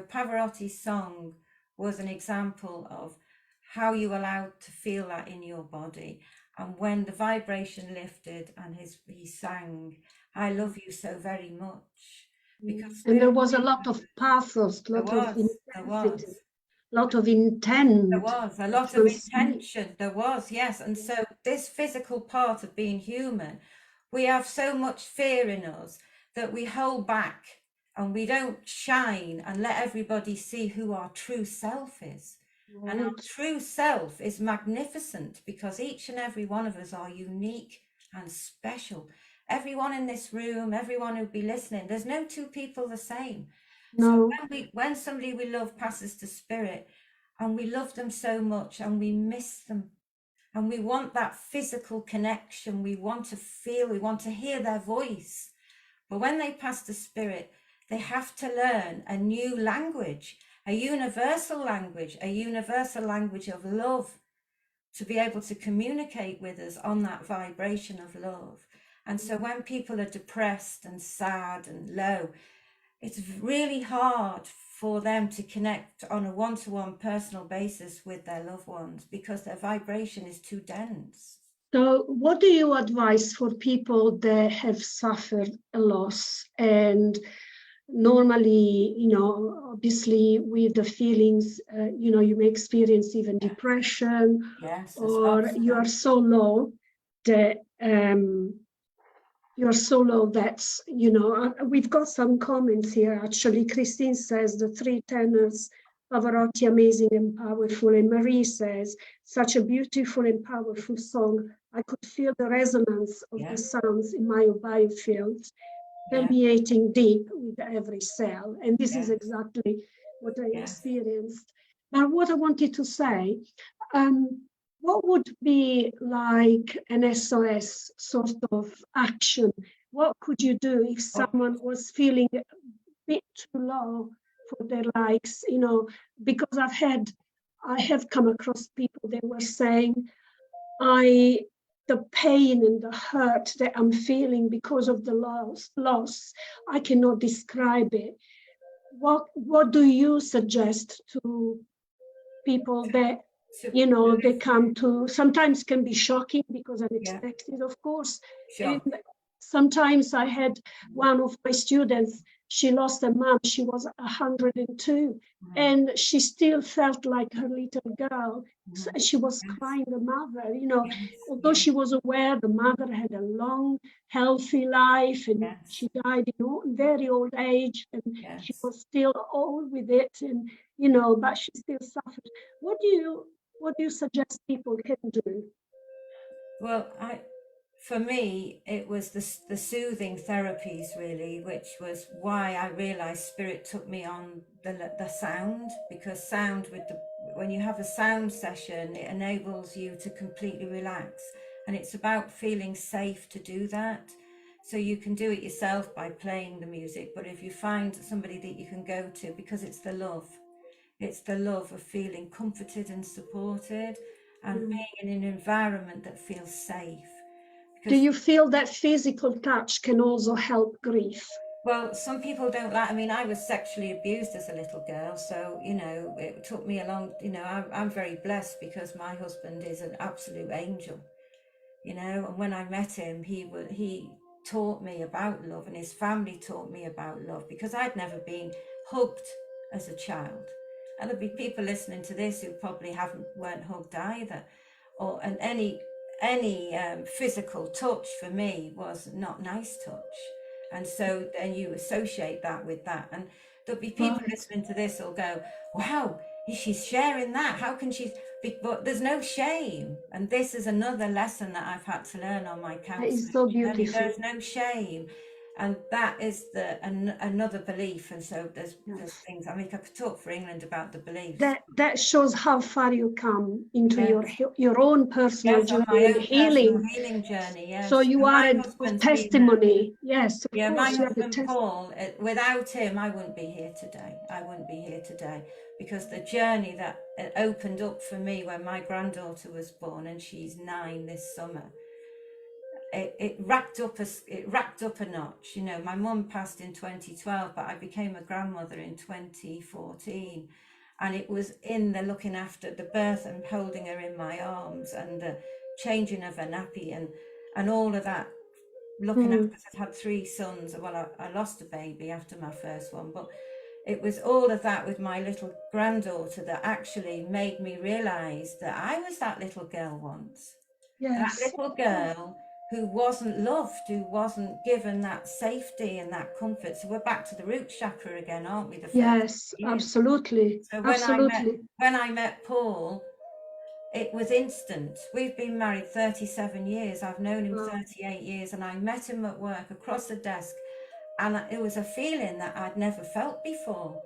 Pavarotti's song was an example of how you allowed to feel that in your body. And when the vibration lifted and he sang, I love you so very much. Because And there was a lot of pathos, lot of intensity, lot of intent. There was a lot of intention. There was, yes. And so this physical part of being human, we have so much fear in us that we hold back and we don't shine and let everybody see who our true self is. Right. And our true self is magnificent because each and every one of us are unique and special. Everyone in this room, everyone who'll be listening, there's no two people the same. No. So when somebody we love passes to spirit, and we love them so much and we miss them, and we want that physical connection, we want to feel, we want to hear their voice. But when they pass to spirit, they have to learn a new language, a universal language of love, to be able to communicate with us on that vibration of love. And so when people are depressed and sad and low, it's really hard for them to connect on a one-to-one personal basis with their loved ones because their vibration is too dense. So what do you advise for people that have suffered a loss? And normally, obviously with the feelings, you may experience even depression, or you are so low that you're so low that, we've got some comments here. Actually, Christine says the three tenors, Pavarotti, amazing and powerful. And Marie says, such a beautiful and powerful song. I could feel the resonance of the sounds in my biofields, permeating deep with every cell. And this is exactly what I experienced. Now, what I wanted to say, what would be like an SOS sort of action? What could you do if someone was feeling a bit too low for their likes, you know, because I have come across people, they were saying, the pain and the hurt that I'm feeling because of the loss, I cannot describe it. What do you suggest to people that, So, you know, they come to, sometimes can be shocking because unexpected, of course. sure. And sometimes I had one of my students, she lost her mom, she was 102, and she still felt like her little girl. So she was crying the mother, you know, although she was aware the mother had a long, healthy life, and she died in very old age, and she was still old with it, and you know, but she still suffered. What do you suggest people can do? Well, for me, it was the soothing therapies really, which was why I realized Spirit took me on the sound, because sound when you have a sound session, it enables you to completely relax, and it's about feeling safe to do that. So you can do it yourself by playing the music, but if you find somebody that you can go to, because it's the love of feeling comforted and supported, and being in an environment that feels safe. Do you feel that physical touch can also help grief? Well, some people don't like, I mean, I was sexually abused as a little girl, so, you know, it took me a long, you know, I'm very blessed because my husband is an absolute angel, you know, and when I met him, he taught me about love, and his family taught me about love, because I'd never been hugged as a child. And there'll be people listening to this who probably weren't hugged either, and any physical touch for me was not nice touch, and so then you associate that with that, and there'll be people listening to this who'll go, wow, she's sharing that, how can she, but there's no shame, and this is another lesson that I've had to learn on my counseling That is so journey. beautiful. There's no shame, and that is another belief. And so there's things, I mean, I could talk for England about the beliefs. That shows how far you come into your own personal journey and healing journey. Yes. So you are a testimony. Yes, of course. My husband Paul, without him, I wouldn't be here today. Because the journey that it opened up for me when my granddaughter was born, and she's 9 this summer, it racked up a notch. You know, my mum passed in 2012, but I became a grandmother in 2014, and it was in the looking after the birth and holding her in my arms, and the changing of her nappy, and all of that, looking after. I've had 3 sons. Well, I lost a baby after my first one, but it was all of that with my little granddaughter that actually made me realize that I was that little girl once. That little girl who wasn't loved, who wasn't given that safety and that comfort. So we're back to the root chakra again, aren't we? Yes, absolutely. So when I met Paul, it was instant. We've been married 37 years. I've known him 38 years, and I met him at work across the desk, and it was a feeling that I'd never felt before.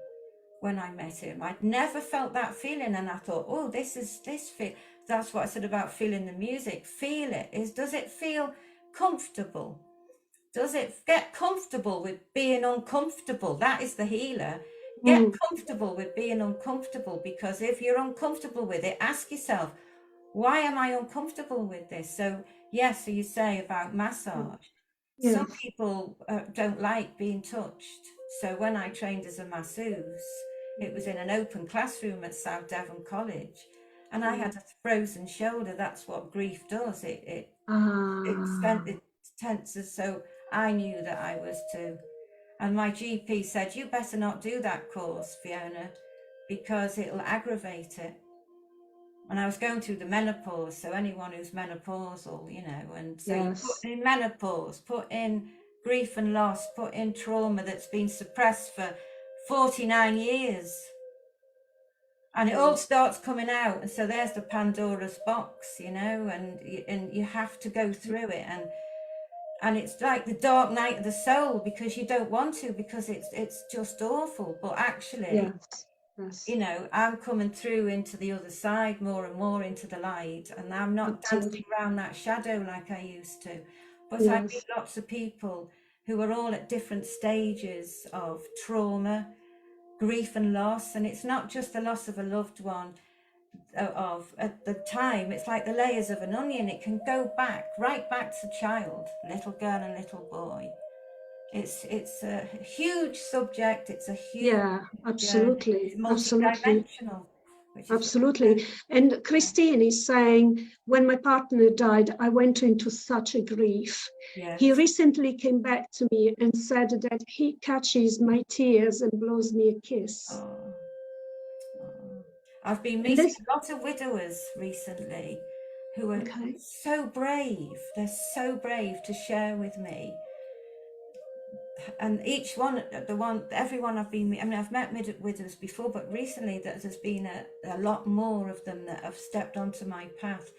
When I met him, I'd never felt that feeling, and I thought, oh, this feel. That's what I said about feeling the music. Feel it. Does it feel comfortable? Does it get comfortable with being uncomfortable? That is the healer. Get comfortable with being uncomfortable, because if you're uncomfortable with it, ask yourself, why am I uncomfortable with this? So yes, so you say about massage. Yes. Some people don't like being touched. So when I trained as a masseuse, it was in an open classroom at South Devon College, and I had a frozen shoulder. That's what grief does. It tenses. So I knew that I was too. And my GP said, you better not do that course, Fiona, because it'll aggravate it. And I was going through the menopause, so anyone who's menopausal, you know, and so you put in menopause, put in grief and loss, put in trauma that's been suppressed for 49 years. And it all starts coming out. And so there's the Pandora's box, you know, and you have to go through it. And it's like the dark night of the soul, because you don't want to, because it's just awful. But actually, you know, I'm coming through into the other side more and more into the light, and I'm not dancing around that shadow like I used to. But I meet lots of people who are all at different stages of trauma, grief and loss, and it's not just the loss of a loved one. Of at the time, it's like the layers of an onion. It can go back right back to child, little girl and little boy. It's a huge subject. It's a huge Yeah, absolutely, it's absolutely, multi-dimensional, which is absolutely. And Christine is saying, when my partner died, I went into such a grief. yes. He recently came back to me and said that he catches my tears and blows me a kiss. Oh. I've been And meeting this, a lot of widowers recently who are okay, so brave. They're so brave to share with me. And each one, everyone I've been, I mean, I've met widows before, but recently there's been a lot more of them that have stepped onto my path.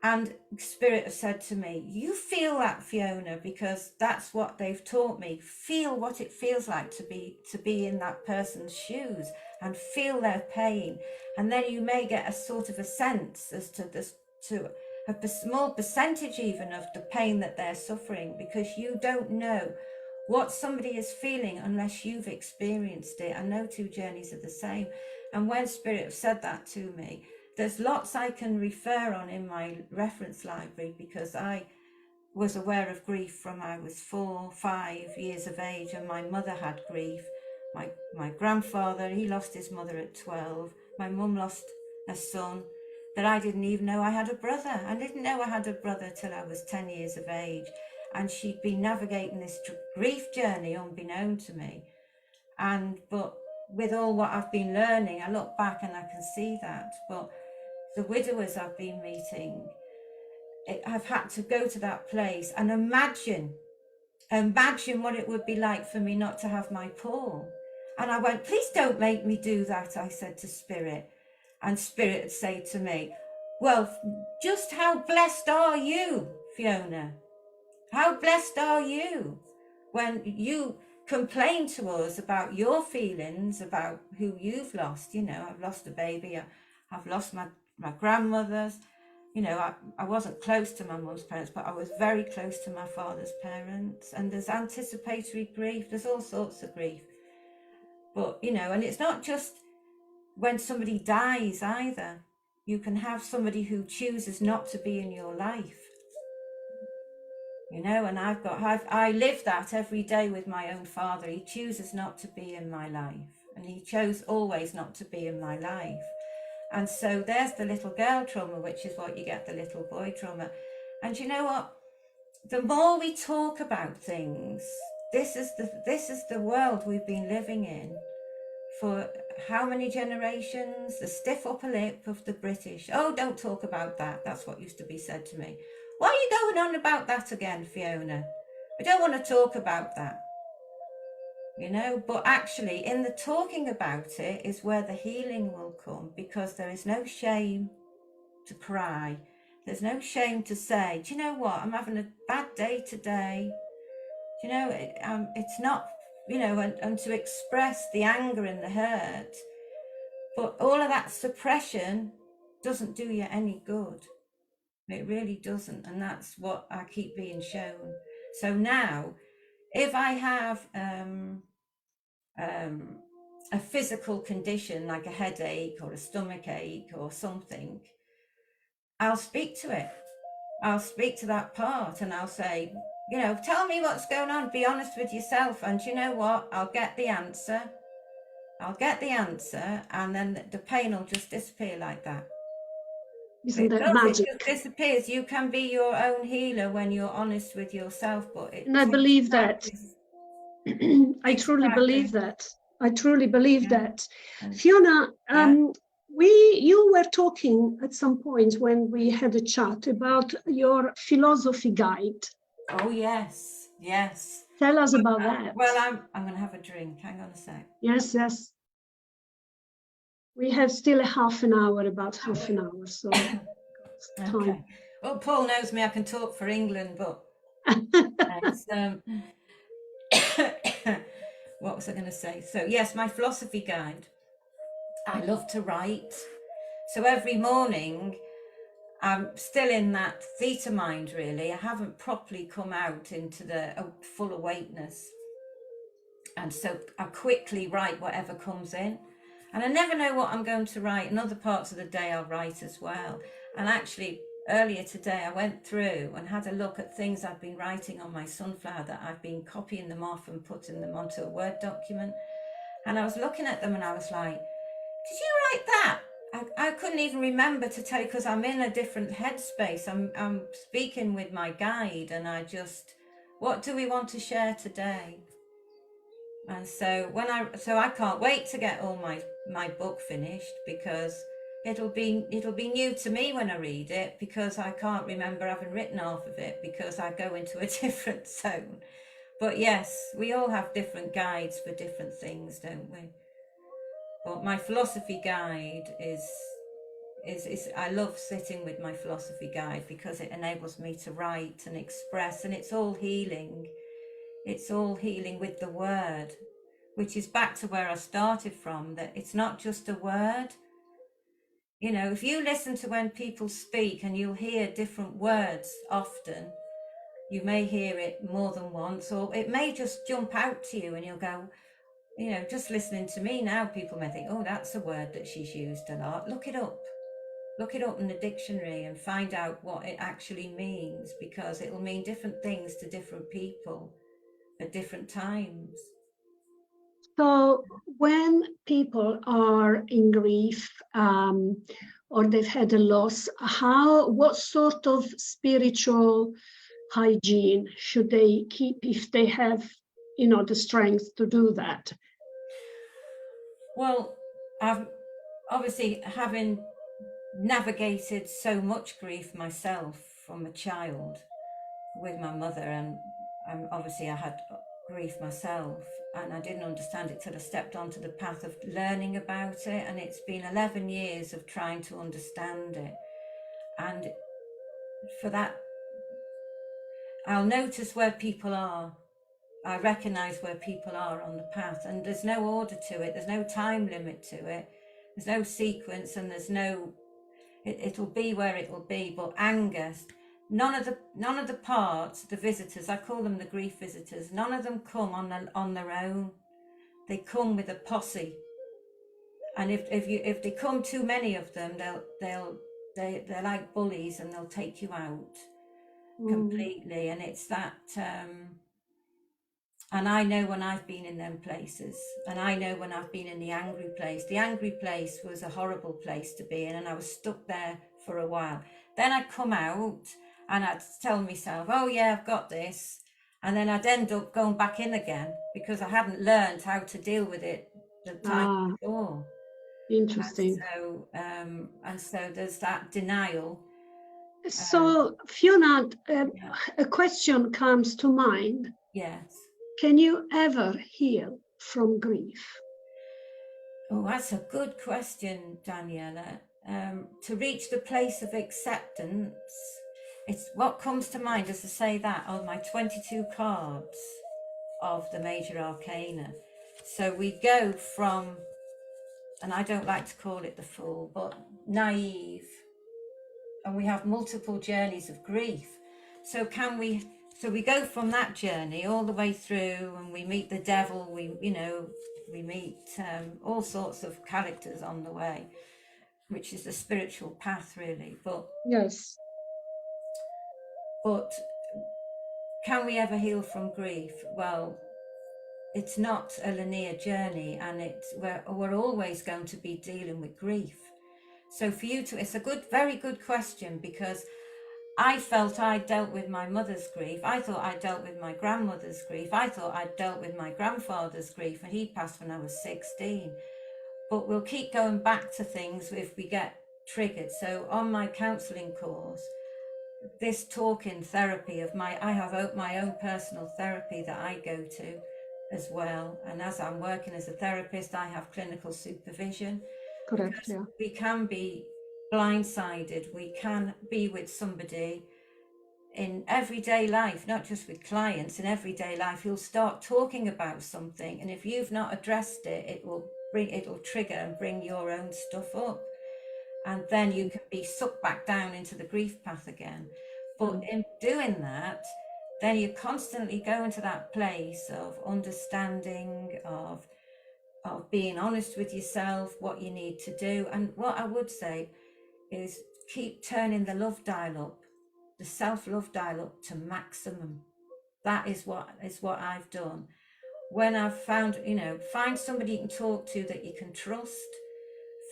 And Spirit has said to me, you feel that, Fiona, because that's what they've taught me. Feel what it feels like to be in that person's shoes and feel their pain. And then you may get a sort of a sense as to this, to a small percentage even of the pain that they're suffering, because you don't know what somebody is feeling unless you've experienced it. And no two journeys are the same. And when Spirit have said that to me, there's lots I can refer on in my reference library, because I was aware of grief from I was 4, 5 years of age, and my mother had grief. My grandfather, he lost his mother at 12. My mum lost a son that I didn't even know I had a brother. I didn't know I had a brother till I was 10 years of age. And she'd been navigating this grief journey unbeknown to me. But with all what I've been learning, I look back and I can see that. But the widowers I've been meeting, I've had to go to that place and imagine what it would be like for me not to have my Paul. And I went, please don't make me do that, I said to Spirit. And Spirit would say to me, well, just how blessed are you, Fiona? How blessed are you when you complain to us about your feelings, about who you've lost? You know, I've lost a baby, I've lost my grandmother's. You know, I wasn't close to my mum's parents, but I was very close to my father's parents. And there's anticipatory grief, there's all sorts of grief. But, you know, and it's not just when somebody dies either. You can have somebody who chooses not to be in your life. You know, and I live that every day with my own father. He chooses not to be in my life, and he chose always not to be in my life. And so there's the little girl trauma, which is what you get, the little boy trauma. And you know what? The more we talk about things, this is the world we've been living in for how many generations? The stiff upper lip of the British. Oh, don't talk about that. That's what used to be said to me. Why are you going on about that again, Fiona? I don't want to talk about that. You know, but actually in the talking about it is where the healing will come, because there is no shame to cry. There's no shame to say, do you know what? I'm having a bad day today. Do you know, it's not, you know, and to express the anger and the hurt. But all of that suppression doesn't do you any good. It really doesn't. And that's what I keep being shown. So now, if I have a physical condition like a headache or a stomach ache or something, I'll speak to it. I'll speak to that part and I'll say, you know, tell me what's going on. Be honest with yourself. And you know what? I'll get the answer. And then the pain will just disappear like that. Isn't that magic? It just disappears. You can be your own healer when you're honest with yourself. And I believe that. I truly believe that. I truly believe that. Fiona, you were talking at some point when we had a chat about your philosophy guide. Oh, yes. Tell us about that. Well, I'm going to have a drink. Hang on a sec. Yes. We have still about half an hour, so time. Okay. Well, Paul knows me. I can talk for England, but what was I going to say? So yes, my philosophy guide. I love to write. So every morning, I'm still in that theta mind, really. I haven't properly come out into the full awakeness. And so I quickly write whatever comes in. And I never know what I'm going to write. In other parts of the day, I'll write as well. And actually, earlier today, I went through and had a look at things I've been writing on my sunflower that I've been copying them off and putting them onto a Word document. And I was looking at them and I was like, did you write that? I couldn't even remember to tell you because I'm in a different headspace. I'm speaking with my guide and what do we want to share today? And so I can't wait to get all my book finished because it'll be new to me when I read it, because I can't remember having written half of it because I go into a different zone. But yes, we all have different guides for different things, don't we? But my philosophy guide is I love sitting with my philosophy guide because it enables me to write and express, and it's all healing. It's all healing with the word, which is back to where I started from, that it's not just a word. You know, if you listen to when people speak and you'll hear different words often, you may hear it more than once, or it may just jump out to you and you'll go, you know, just listening to me now, people may think, oh, that's a word that she's used a lot. Look it up in the dictionary and find out what it actually means, because it will mean different things to different people at different times. So when people are in grief or they've had a loss, what sort of spiritual hygiene should they keep if they have, you know, the strength to do that? Well, I've obviously, having navigated so much grief myself from a child with my mother, and obviously I had grief myself, and I didn't understand it till I stepped onto the path of learning about it, and it's been 11 years of trying to understand it. And for that, I'll notice where people are. I recognize where people are on the path, and there's no order to it, there's no time limit to it, there's no sequence, and there's no, it'll be where it'll be. But anger, none of the parts, the visitors, I call them the grief visitors, none of them come on their own. They come with a posse, and if they come too many of them, they're like bullies, and they'll take you out completely. And it's that and I know when I've been in them places, and I know when I've been in the angry place. The angry place was a horrible place to be in, and I was stuck there for a while. Then I'd come out and I'd tell myself, oh yeah, I've got this. And then I'd end up going back in again because I hadn't learned how to deal with it the time before. Interesting. And so there's that denial. So Fiona, a question comes to mind. Yes. Can you ever heal from grief? Oh, that's a good question, Daniela. To reach the place of acceptance, it's what comes to mind as I say that on my 22 cards of the major arcana. So we go from, and I don't like to call it the fool, but naive, and we have multiple journeys of grief. So we go from that journey all the way through, and we meet the devil, we meet all sorts of characters on the way, which is the spiritual path, really. But yes. But can we ever heal from grief? Well, it's not a linear journey, and we're always going to be dealing with grief. So for you it's a very good question, because I felt I dealt with my mother's grief. I thought I dealt with my grandmother's grief. I thought I dealt with my grandfather's grief, and he passed when I was 16. But we'll keep going back to things if we get triggered. So on my counselling course, this talking therapy I have my own personal therapy that I go to as well. And as I'm working as a therapist, I have clinical supervision. Correct, yeah. We can be blindsided. We can be with somebody in everyday life, not just with clients. In everyday life, you'll start talking about something, and if you've not addressed it, it'll trigger and bring your own stuff up, and then you can be sucked back down into the grief path again. But in doing that, then you constantly go into that place of understanding, of being honest with yourself, what you need to do. And what I would say is keep turning the love dial up, the self-love dial up to maximum. That is what I've done. When I've found, find somebody you can talk to that you can trust,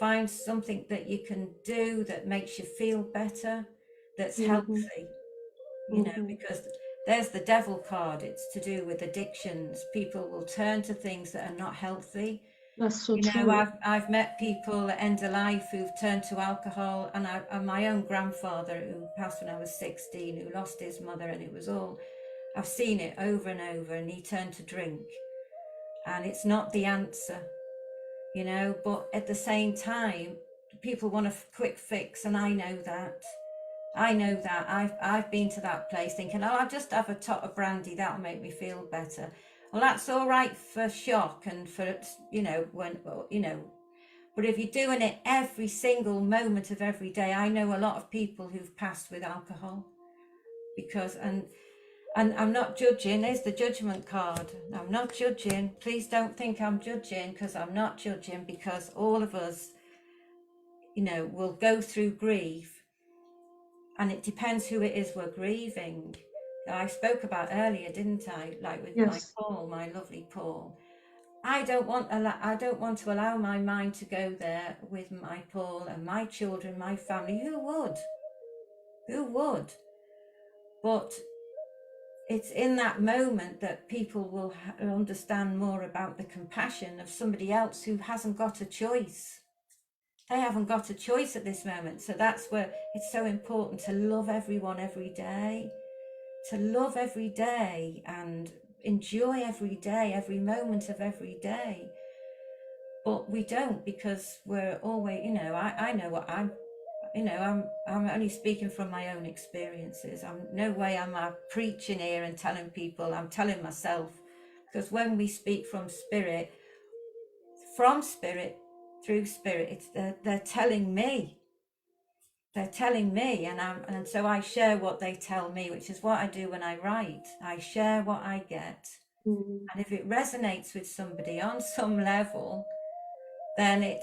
find something that you can do that makes you feel better, that's healthy, because there's the devil card. It's to do with addictions. People will turn to things that are not healthy. That's so true. I've met people at end of life who've turned to alcohol, and my own grandfather, who passed when I was 16, who lost his mother, and it was all, I've seen it over and over, and he turned to drink, and it's not the answer, but at the same time, people want a quick fix, and I know that. I've been to that place thinking, I'll just have a tot of brandy, that'll make me feel better. Well, that's all right for shock and for, but if you're doing it every single moment of every day, I know a lot of people who've passed with alcohol and I'm not judging. There's the judgment card. I'm not judging. Please don't think I'm judging, because I'm not judging, because all of us, will go through grief. And it depends who it is we're grieving. I spoke about earlier, didn't I? Like with my Paul, my lovely Paul. I don't want to allow my mind to go there with my Paul and my children, my family. Who would? But it's in that moment that people will understand more about the compassion of somebody else who hasn't got a choice. They haven't got a choice at this moment. So that's where it's so important to love everyone every day, and enjoy every day, every moment of every day. But we don't, because we're always, I know what I'm only speaking from my own experiences. No way am I preaching here and telling people. I'm telling myself, because when we speak from spirit, through spirit, they're telling me, and so I share what they tell me, which is what I do when I write. I share what I get, and if it resonates with somebody on some level, then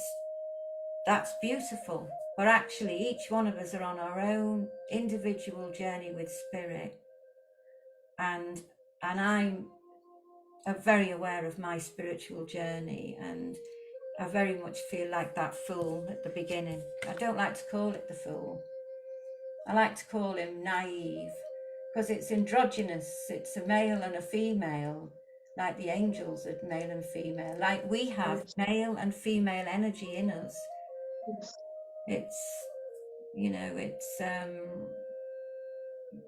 that's beautiful. But actually, each one of us are on our own individual journey with spirit, and I'm very aware of my spiritual journey, and I very much feel like that fool at the beginning. I don't like to call it the fool. I like to call him naive, because it's androgynous. It's a male and a female, like the angels are male and female, like we have male and female energy in us. It's,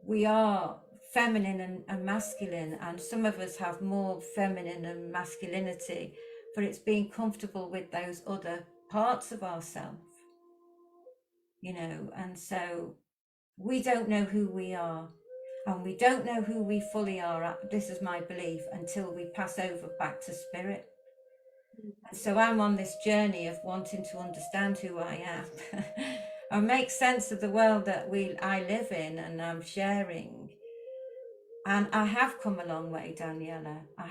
we are feminine and masculine, and some of us have more feminine and masculinity, but it's being comfortable with those other parts of ourselves, and so we don't know who we are, and we don't know who we fully are, this is my belief, until we pass over back to spirit. And so I'm on this journey of wanting to understand who I am and make sense of the world that I live in, and I'm sharing. And I have come a long way, Daniela. I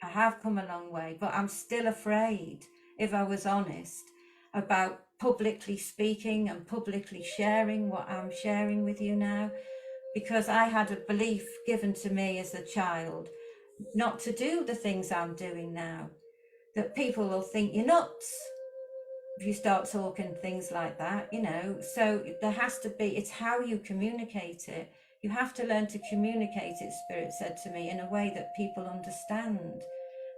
have come a long way, but I'm still afraid, if I was honest, about publicly speaking and publicly sharing what I'm sharing with you now, because I had a belief given to me as a child not to do the things I'm doing now, that people will think you're nuts if you start talking things like that, so there has to be, it's how you communicate it. You have to learn to communicate it, Spirit said to me, in a way that people understand.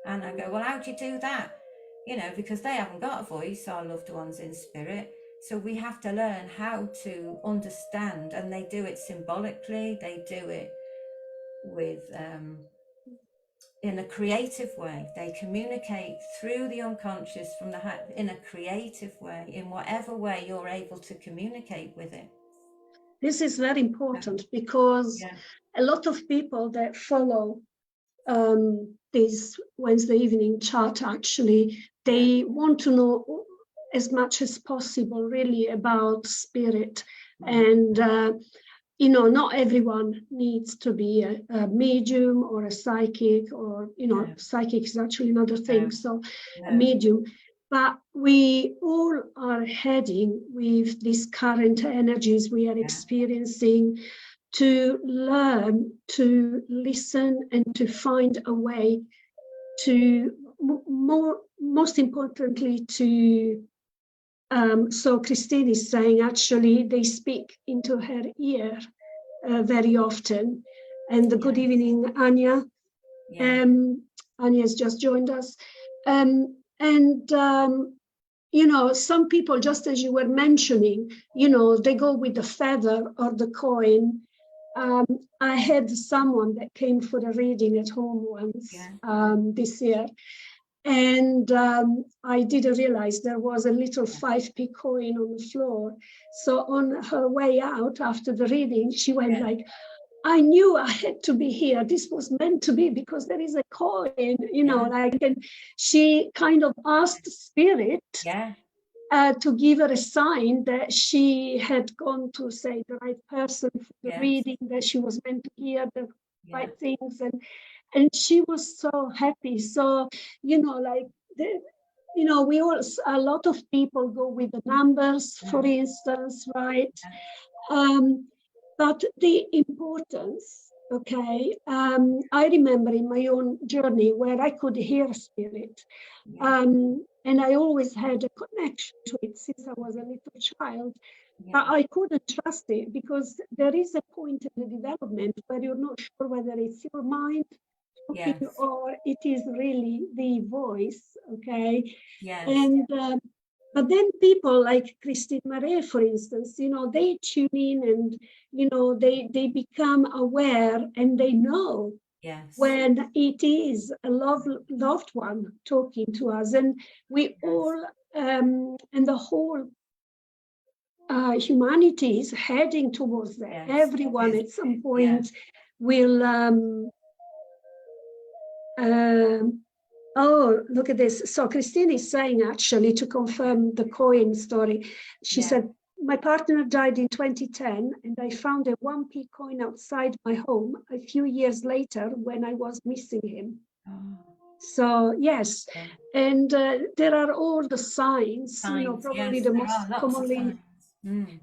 And I go, well, how do you do that? Because they haven't got a voice, our loved ones in spirit. So we have to learn how to understand, and they do it symbolically. They do it with, in a creative way. They communicate through the unconscious in a creative way, in whatever way you're able to communicate with it. This is very important, because a lot of people that follow this Wednesday evening chat, actually, they want to know as much as possible really about spirit. And you know, not everyone needs to be a medium or a psychic, or, you know, No. psychic is actually another thing. So a No. medium, but we all are heading with these current energies we are experiencing, to learn to listen and to find a way to most importantly to so Christine is saying actually they speak into her ear very often. And good evening, Anya. Anya has just joined us. You know, some people, just as you were mentioning, you know, they go with the feather or the coin. I had someone that came for a reading at home once this year. And I didn't realize there was a little 5p coin on the floor. So on her way out after the reading, she went like, I knew I had to be here. This was meant to be because there is a coin, you know, like, and she kind of asked Spirit to give her a sign that she had gone to, say, the right person for the reading, that she was meant to hear the right things. And she was so happy. So, you know, like, you know, we all, a lot of people go with the numbers, for instance, right? But the importance, okay, I remember in my own journey where I could hear Spirit. And I always had a connection to it since I was a little child. But I couldn't trust it because there is a point in the development where you're not sure whether it's your mind talking or it is really the voice, okay? And but then people like Christine Marais, for instance, you know, they tune in and, you know, they become aware and they know when it is a loved one talking to us. And we all, and the whole humanity is heading towards that. Everyone at some point will, oh, look at this. So Christine is saying, actually, to confirm the coin story, she said, my partner died in 2010, and I found a 1p coin outside my home a few years later when I was missing him. So, yes, and there are all the signs, you know, probably the most commonly.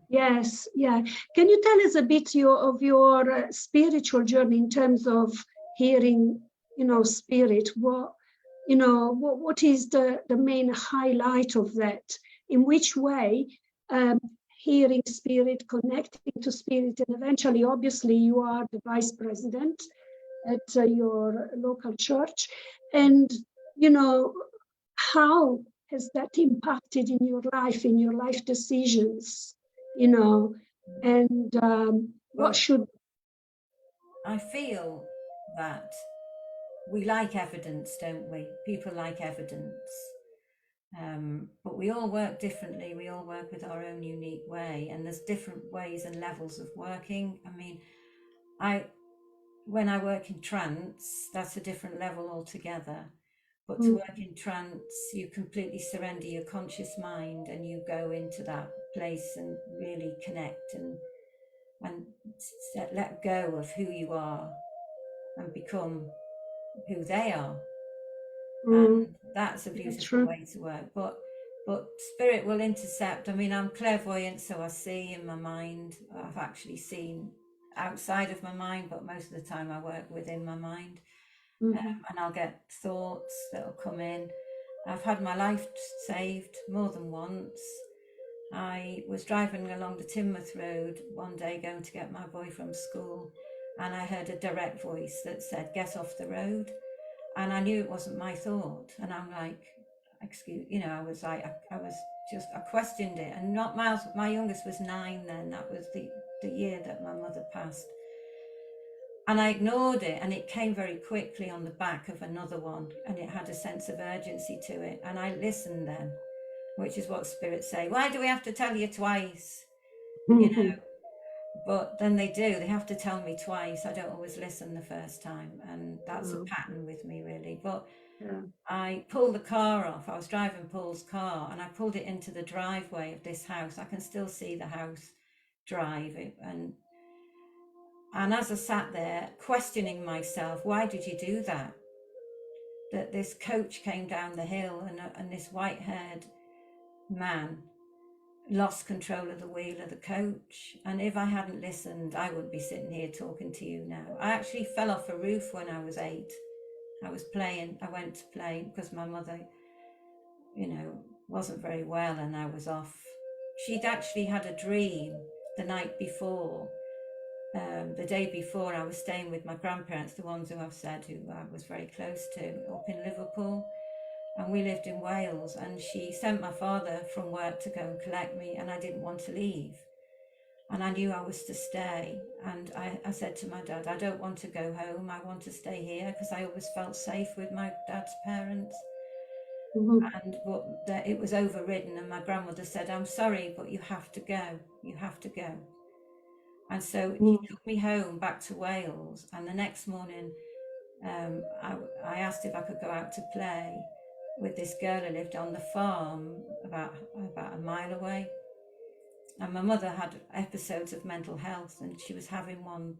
Yes, yeah. Can you tell us a bit of your spiritual journey in terms of hearing, you know, Spirit? What, you know, what is the main highlight of that? In which way hearing Spirit, connecting to Spirit, and eventually, obviously, you are the vice president at your local church. And, you know, how has that impacted in your life decisions, you know, and what should... I feel that we like evidence, don't we? People like evidence. But we all work differently. We all work with our own unique way, and there's different ways and levels of working. I mean, when I work in trance, that's a different level altogether. But to work in trance, you completely surrender your conscious mind and you go into that place and really connect and let go of who you are and become who they are. And that's a beautiful way to work. But Spirit will intercept. I mean, I'm clairvoyant, so I see in my mind. I've actually seen outside of my mind, but most of the time I work within my mind. And I'll get thoughts that'll come in. I've had my life saved more than once. I was driving along the Teignmouth Road one day going to get my boy from school, and I heard a direct voice that said, "Get off the road." And I knew it wasn't my thought. And I'm like, excuse, you know, I was like, I questioned it. And not Miles, my youngest was 9 then. That was the year that my mother passed. And I ignored it, and it came very quickly on the back of another one, and it had a sense of urgency to it. And I listened then, which is what spirits say. Why do we have to tell you twice? You know, but then they do. They have to tell me twice. I don't always listen the first time, and that's a pattern with me, really. But I pulled the car off. I was driving Paul's car, and I pulled it into the driveway of this house. I can still see the house drive it, and And as I sat there questioning myself, why did you do that? That this coach came down the hill and this white-haired man lost control of the wheel of the coach. And if I hadn't listened, I wouldn't be sitting here talking to you now. I actually fell off a roof when I was 8. I went to play because my mother, wasn't very well, and I was off. She'd actually had a dream the night before. The day before, I was staying with my grandparents, the ones who I've said who I was very close to, up in Liverpool, and we lived in Wales, and she sent my father from work to go and collect me, and I didn't want to leave, and I knew I was to stay. And I said to my dad, I don't want to go home, I want to stay here, because I always felt safe with my dad's parents. And it was overridden, and my grandmother said, I'm sorry, but you have to go, you have to go. And so he took me home back to Wales, and the next morning I asked if I could go out to play with this girl who lived on the farm about a mile away. And my mother had episodes of mental health, and she was having one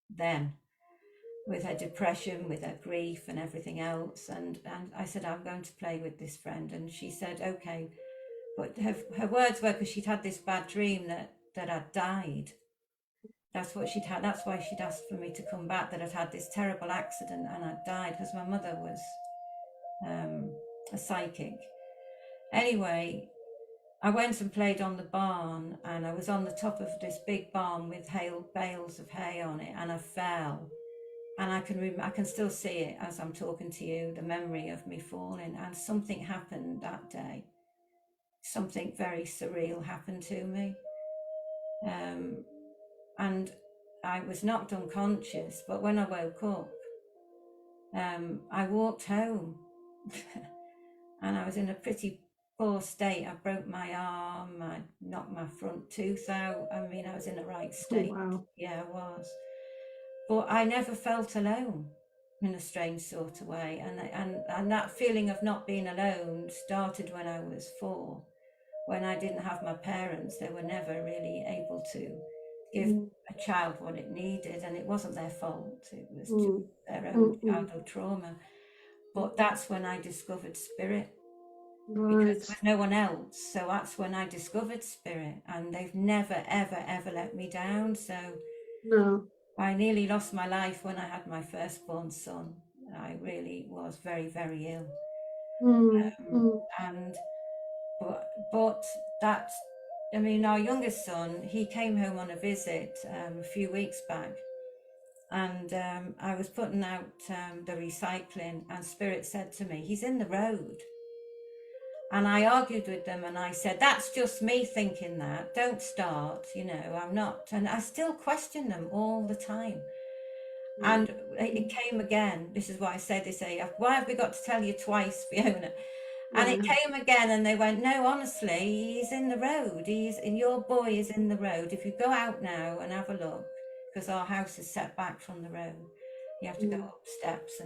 then, with her depression, with her grief and everything else. And I said, I'm going to play with this friend. And she said, okay. But her words were, because she'd had this bad dream that I'd died. That's what she'd had. That's why she'd asked for me to come back, that I'd had this terrible accident and I'd died, because my mother was a psychic. Anyway, I went and played on the barn, and I was on the top of this big barn with bales of hay on it, and I fell. And I can still see it as I'm talking to you, the memory of me falling. And something happened that day. Something very surreal happened to me. And I was knocked unconscious, but when I woke up, I walked home and I was in a pretty poor state. I broke my arm, I knocked my front tooth out. I mean, I was in the right state. Oh, wow. Yeah, I was. But I never felt alone in a strange sort of way. And that feeling of not being alone started when I was 4, when I didn't have my parents. They were never really able to give a child what it needed, and it wasn't their fault. It was just their own childhood trauma. But that's when I discovered spirit, because there was no one else. So that's when I discovered spirit, and they've never, ever, ever let me down. So I nearly lost my life when I had my firstborn son. I really was very, very ill. But that's, I mean, our youngest son, he came home on a visit a few weeks back, and I was putting out the recycling, and Spirit said to me, he's in the road. And I argued with them, and I said, that's just me thinking that. Don't start, I'm not. And I still question them all the time. And it came again. This is why I say this, why have we got to tell you twice, Fiona? And it came again, and they went, no, honestly, he's in the road. Your boy is in the road. If you go out now and have a look, because our house is set back from the road, you have to go up steps,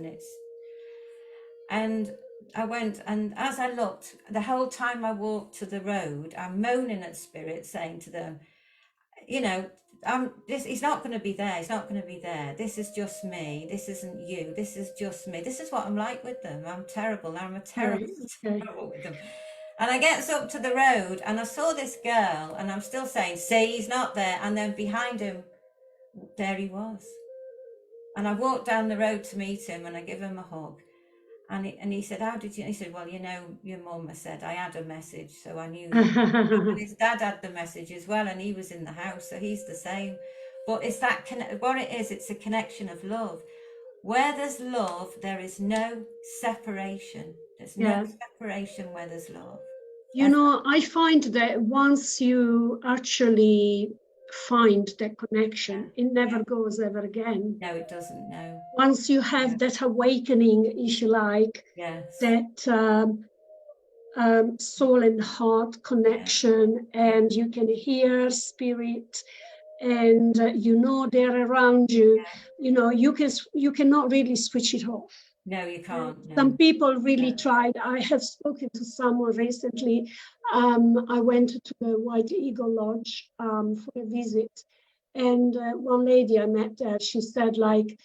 and I went, and as I looked, the whole time I walked to the road, I'm moaning at Spirit, saying to them, he's not going to be there. He's not going to be there. This is just me. This isn't you. This is just me. This is what I'm like with them. I'm terrible. I'm terrible with them. And I gets up to the road, and I saw this girl, and I'm still saying, see, he's not there. And then behind him, there he was. And I walked down the road to meet him, and I give him a hug. And he said, how did you? He said, well, your mum said I had a message, so I knew. And his dad had the message as well, and he was in the house, so he's the same. But it's that what it is. It's a connection of love. Where there's love, there is no separation. There's no separation where there's love. I find that once you actually find that connection, it never goes ever again. No, it doesn't. No. Once you have that awakening, if you like, that soul and heart connection, and you can hear spirit, and they're around you. You cannot really switch it off. No, you can't. No. Some people really tried. I have spoken to someone recently. I went to the White Eagle Lodge for a visit, And one lady I met there, she said, like,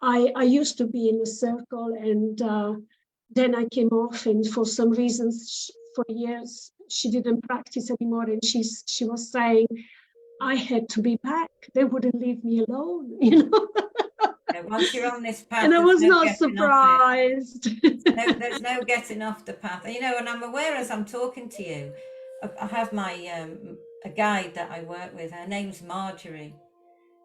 I used to be in a circle, and then I came off, and for some reasons, for years, she didn't practice anymore. And she was saying, I had to be back. They wouldn't leave me alone, you know. Once you're on this path, And I there's was no not getting off it. surprised. No, there's no getting off the path. And, you know, and I'm aware as I'm talking to you, I have my a guide that I work with. Her name's Marjorie.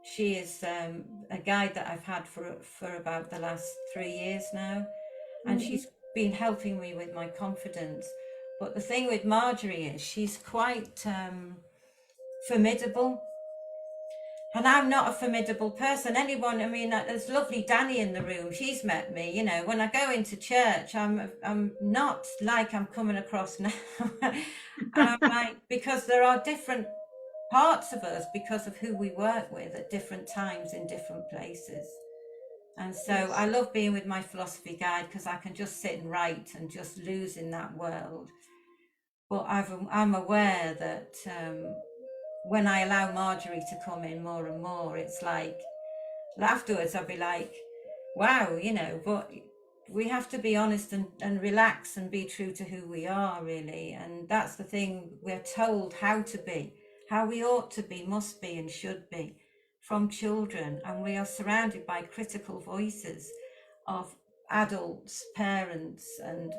She is a guide that I've had for about the last 3 years now, and she's been helping me with my confidence. But the thing with Marjorie is she's quite formidable. And I'm not a formidable person. Anyone, I mean, there's lovely Danny in the room. She's met me, you know, when I go into church, I'm not like I'm coming across now. And I'm like, because there are different parts of us because of who we work with at different times in different places. And so I love being with my philosophy guide because I can just sit and write and just lose in that world. But I'm aware that when I allow Marjorie to come in more and more, it's like afterwards I'll be like, wow, you know, but we have to be honest and relax and be true to who we are, really. And that's the thing, we're told how to be, how we ought to be, must be, and should be from children. And we are surrounded by critical voices of adults, parents, and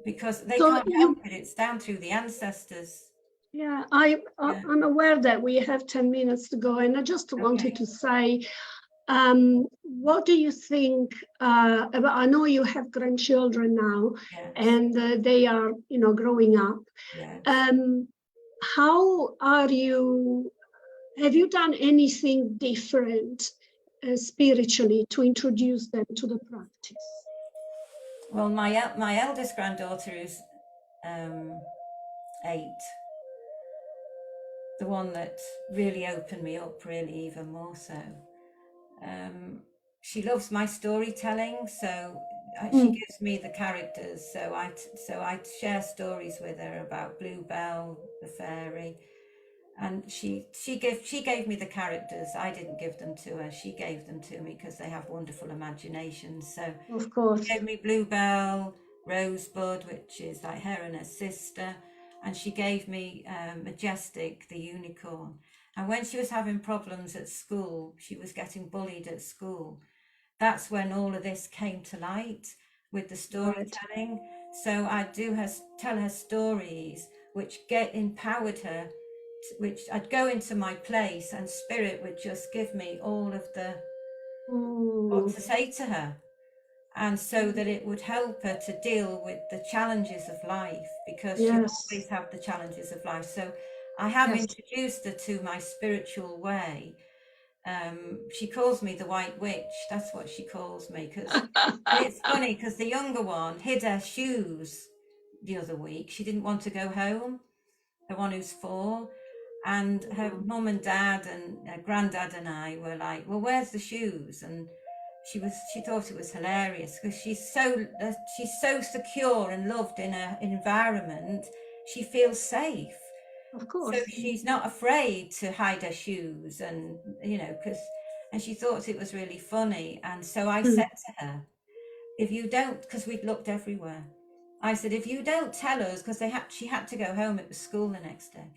because they can't help it, it's down through the ancestors. Yeah, I'm aware that we have 10 minutes to go, and I just wanted to say, what do you think about, I know you have grandchildren now, and they are, you know, growing up. How are you, have you done anything different spiritually to introduce them to the practice? Well, my eldest granddaughter is 8. The one that really opened me up, really, even more so. She loves my storytelling, so she gives me the characters. So I share stories with her about Bluebell, the fairy, and she gave me the characters. I didn't give them to her. She gave them to me because they have wonderful imaginations. So of course, she gave me Bluebell, Rosebud, which is like her and her sister, and she gave me Majestic, the unicorn. And when she was having problems at school, she was getting bullied at school. That's when all of this came to light with the storytelling. So I tell her stories, which empowered her, which I'd go into my place and spirit would just give me all of the what to say to her. And so that it would help her to deal with the challenges of life, because she always have the challenges of life. So I have introduced her to my spiritual way. She calls me the White Witch. That's what she calls me. It's funny because the younger one hid her shoes the other week. She didn't want to go home, the one who's 4. And her mum and dad and her granddad and I were like, well, where's the shoes? And she thought it was hilarious because she's so secure and loved in her environment. She feels safe. Of course. So she's not afraid to hide her shoes, and you know, and she thought it was really funny. And so I said to her, if you don't, because we'd looked everywhere, I said, if you don't tell us, because she had to go home, it was school the next day.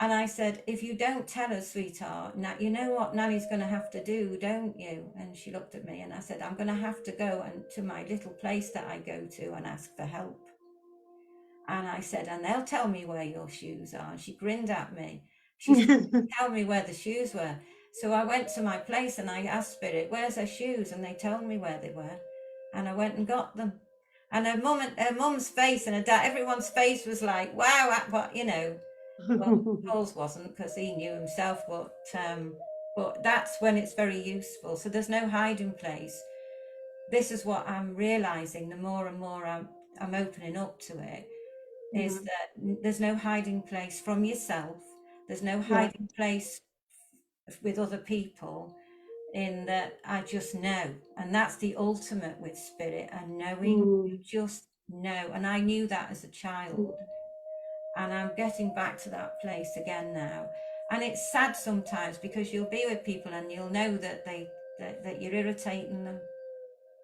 And I said, if you don't tell us, sweetheart, now you know what Nanny's going to have to do, don't you? And she looked at me and I said, I'm going to have to go to my little place that I go to and ask for help. And I said, and they'll tell me where your shoes are. And she grinned at me. She said, tell me where the shoes were. So I went to my place and I asked Spirit, where's her shoes? And they told me where they were. And I went and got them. And her mum's face and her dad, everyone's face was like, wow, but you know, well, Paul's wasn't because he knew himself, but that's when it's very useful. So there's no hiding place. This is what I'm realizing the more and more I'm opening up to it, is that there's no hiding place from yourself. There's no hiding place with other people, in that I just know. And that's the ultimate with spirit, and knowing, you just know. And I knew that as a child. And I'm getting back to that place again now. And it's sad sometimes because you'll be with people and you'll know that that you're irritating them,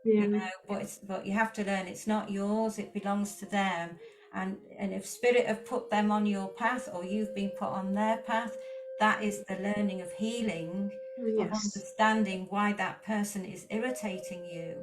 Yeah. but you have to learn it's not yours, it belongs to them. And if spirit have put them on your path, or you've been put on their path, that is the learning of healing, of Yes. understanding why that person is irritating you.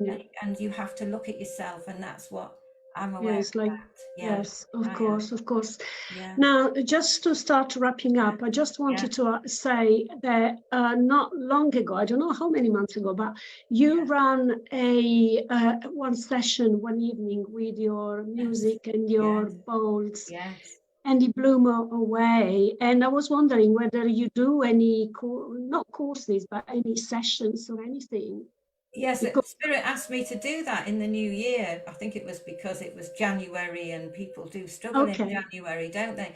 Yeah. And you have to look at yourself, and that's what I'm aware Yeah, of it's like, that. Yeah, yes, of I am. course, of course. Yeah, Now, just to start wrapping up, I just wanted to say that not long ago, I don't know how many months ago, but you ran a one session one evening with your music and your bowls, yes. and it blew me away. And I was wondering whether you do any, not courses, but any sessions or anything. Yes, Because, Spirit asked me to do that in the new year. I think it was because it was January and people do struggle in okay, January, don't they?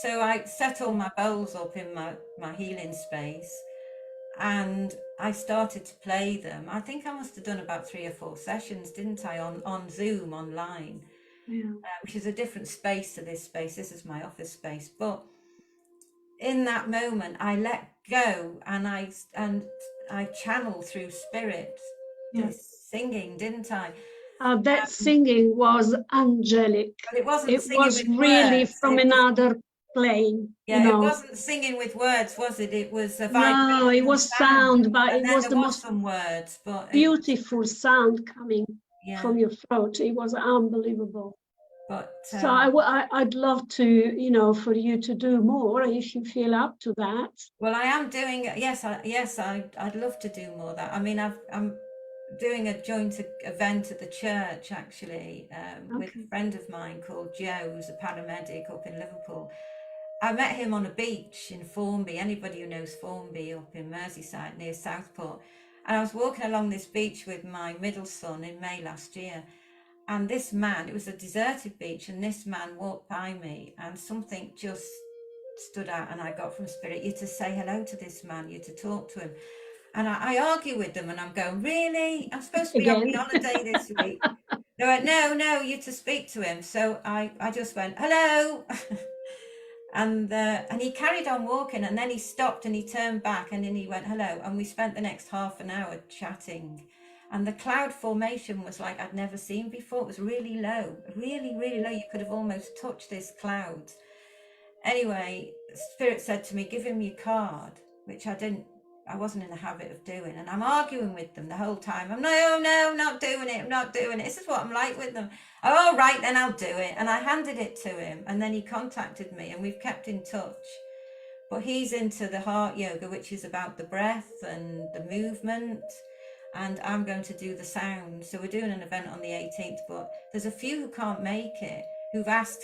So I set all my bowls up in my healing space and I started to play them. I think I must have done about 3 or 4 sessions, didn't I, on Zoom online, yeah, which is a different space to this space. This is my office space. But in that moment, I let go and I channeled through Spirit yeah. this singing, didn't I? That singing was angelic. But it wasn't It singing was with really words. from It was, another plane, you yeah, it know. wasn't singing with words, was it? It was a No, it vibration of was sound. sound, but And it then was there the was most some words, but it was, beautiful sound coming yeah. from your throat. It was unbelievable. But So I'd love to, you know, for you to do more if you feel up to that. well, I am doing, I'd love to do more of that. I mean, I'm doing a joint event at the church actually, with Okay. a friend of mine called Joe, who's a paramedic up in Liverpool. I met him on a beach in Formby. Anybody who knows Formby up in Merseyside near Southport. And I was walking along this beach with my middle son in May last year. And this man, it was a deserted beach, and this man walked by me and something just stood out, and I got from Spirit, you to say hello to this man, you to talk to him. And I argue with them and I'm going, really? I'm supposed to be on Again. my holiday this week. They went, no, you to speak to him. So I just went, hello. And he carried on walking, and then he stopped and he turned back and then he went, hello. And we spent the next half an hour chatting. And the cloud formation was like I'd never seen before. It was really low, really, really low. You could have almost touched this cloud. Anyway, Spirit said to me, give him your card, which I wasn't in the habit of doing. And I'm arguing with them the whole time. I'm no, I'm not doing it. This is what I'm like with them. Oh, right, then I'll do it. And I handed it to him, and then he contacted me and we've kept in touch. But he's into the heart yoga, which is about the breath and the movement. And I'm going to do the sound. So we're doing an event on the 18th, but there's a few who can't make it, who've asked,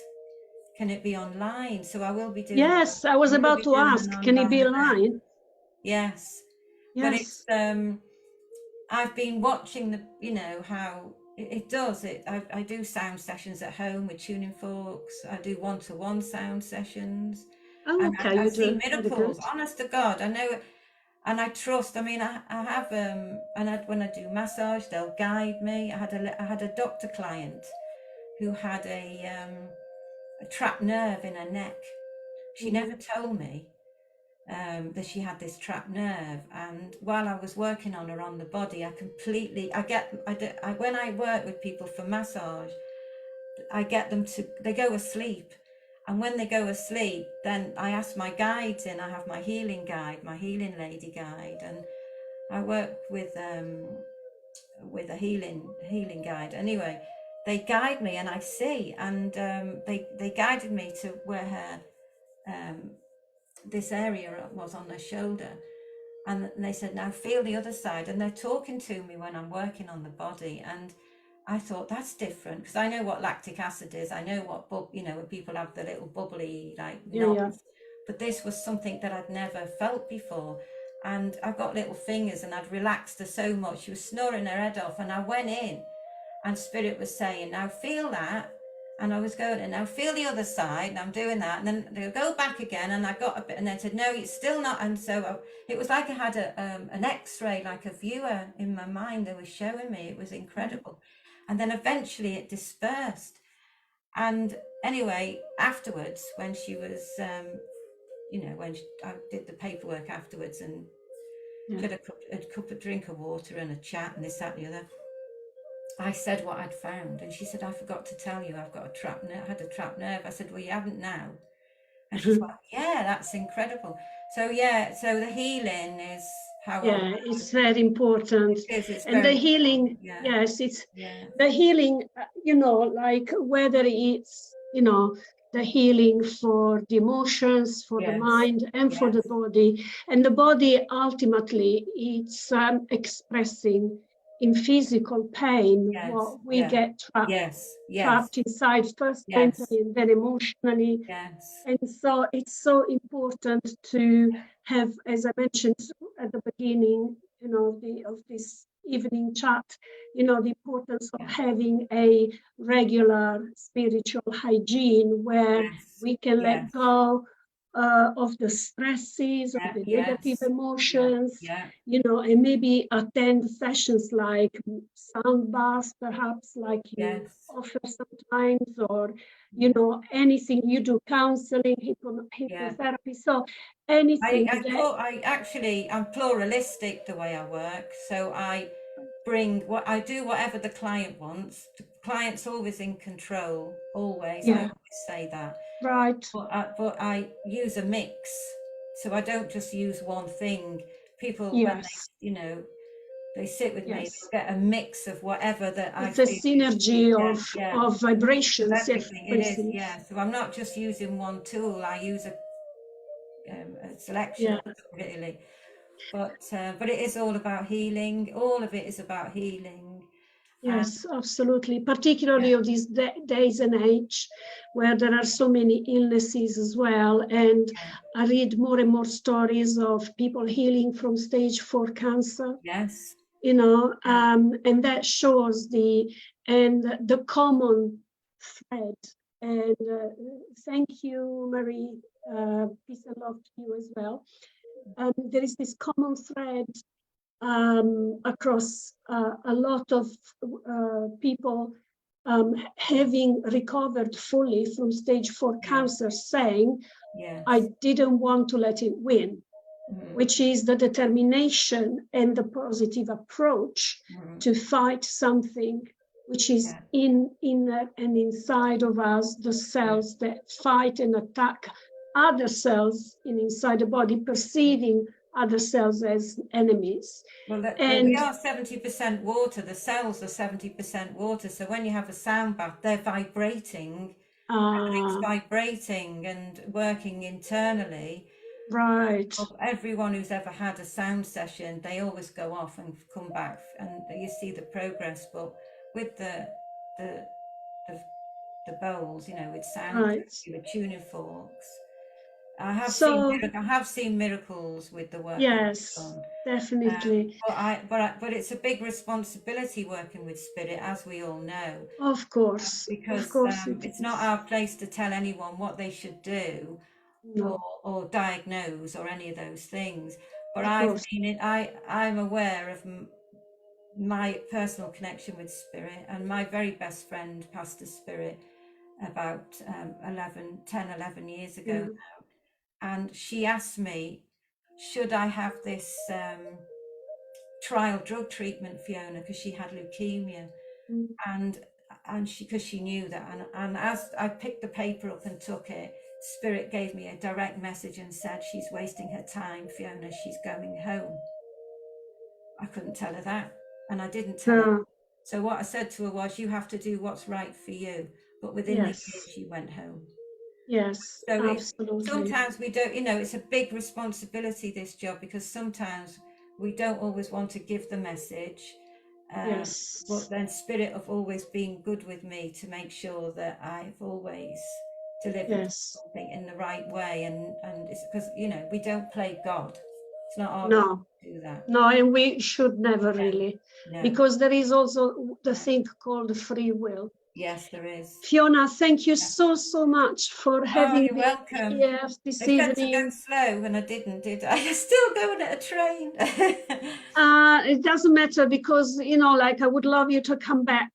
can it be online? So I will be doing. Yes, I was about to ask, can it be online? Yes. Yes. But it's I've been watching how it does it. I do sound sessions at home with tuning forks. I do one-to-one sound sessions. Oh, And okay, I you see do. Very miracles, good. honest to God. I know, and I trust. I mean, I have when I do massage, they'll guide me. I had a doctor client who had a trapped nerve in her neck. She never told me that she had this trapped nerve, and while I was working on her on the body, when I work with people for massage, I get them they go asleep, and when they go asleep, then I ask my guides in. I have my healing guide, my healing lady guide, and I work with a healing guide. Anyway, they guide me and I see, and they guided me to where her this area was on their shoulder, and they said, now feel the other side. And they're talking to me when I'm working on the body, and I thought that's different because I know what lactic acid is. I know what when people have the little bubbly knots. But this was something that I'd never felt before, and I got little fingers and I'd relaxed her so much. She was snoring her head off, and I went in and Spirit was saying, now feel that. And I was going, and now feel the other side, and I'm doing that, and then they'll go back again, and I got a bit, and then said, no, it's still not. And so it was like I had an X-ray, like a viewer in my mind. They were showing me. It was incredible. And then eventually it dispersed. And anyway, afterwards, when she was you know, when I did the paperwork afterwards and Yeah. had a drink of water and a chat and this, that, and the other, I said what I'd found, and she said, I forgot to tell you, I've got a trapped nerve. I had a trapped nerve. I said, well, you haven't now. And she's like, yeah, that's incredible. So yeah, so the healing is how Yeah, it's very important. it's And the very healing, yeah. yes, it's Yeah. the healing, you know, like whether it's, you know, the healing for the emotions, for the Yes. mind, and for the Yes. body. And the body, ultimately, it's expressing in physical pain Yes. what we Yeah. get trapped, Yes. Yes. trapped inside, first Yes. mentally and then emotionally. Yes. And so it's so important to have, as I mentioned at the beginning, you know, of this evening chat, you know, the importance of Yeah. having a regular spiritual hygiene where Yes. we can Yes. let go of the stresses, of the negative Yes. emotions, Yeah. you know, and maybe attend sessions like sound baths, perhaps, like you Yes. offer sometimes, or you know, anything you do, counseling, hypnotherapy, so anything I'm pluralistic the way I work. So I bring whatever the client wants. The client's always in control, always. I yeah, always say that. right, But I use a mix. So I don't just use one thing. People, when yes, they, you know, they sit with me, yes. they get a mix of whatever that I It's a feel. synergy Yeah, of yeah. Of vibrations, everything. It is, frequencies. yeah. So I'm not just using one tool. I use a selection Yeah. of them, really. But it is all about healing. All of it is about healing. Yes, absolutely. Particularly of these days and age where there are so many illnesses as well. And I read more and more stories of people healing from stage 4 cancer. Yes. You know, and that shows the common thread. And thank you, Marie. Peace and love to you as well. There is this common thread across a lot of people having recovered fully from stage 4 cancer, saying, Yes. I didn't want to let it win, which is the determination and the positive approach to fight something which is in and inside of us, the cells that fight and attack other cells inside the body, perceiving other cells as enemies. Well, we are 70% water. The cells are 70% water. So when you have a sound bath, they're vibrating. Everything's vibrating and working internally. Right. Everyone who's ever had a sound session, they always go off and come back, and you see the progress. But with the bowls, you know, with sound, with tuning forks, I have seen miracles with the work. Yes, definitely. But it's a big responsibility working with spirit, as we all know. Of course, because it's not our place to tell anyone what they should do, or diagnose or any of those things. But I'm aware of my personal connection with spirit, and my very best friend passed to spirit about 11 years ago now. And she asked me, should I have this trial drug treatment, Fiona, because she had leukemia. And because she knew that, and as I picked the paper up and took it, Spirit gave me a direct message and said, she's wasting her time, Fiona, she's going home. I couldn't tell her that, and I didn't tell her. So what I said to her was, you have to do what's right for you. But within the year, she went home. Yes, so absolutely. Sometimes we don't, you know, it's a big responsibility, this job, because sometimes we don't always want to give the message. But then Spirit have always been good with me to make sure that I've always delivered something in the right way, and it's because, you know, we don't play God. It's not our job to do that. No, and we should never really, because there is also the thing called free will. Yes, there is. Fiona, thank you so much for having me. Welcome. Yes, this evening. I said to go slow, and I didn't, did I? I'm still going at a train. It doesn't matter, because, you know, like, I would love you to come back,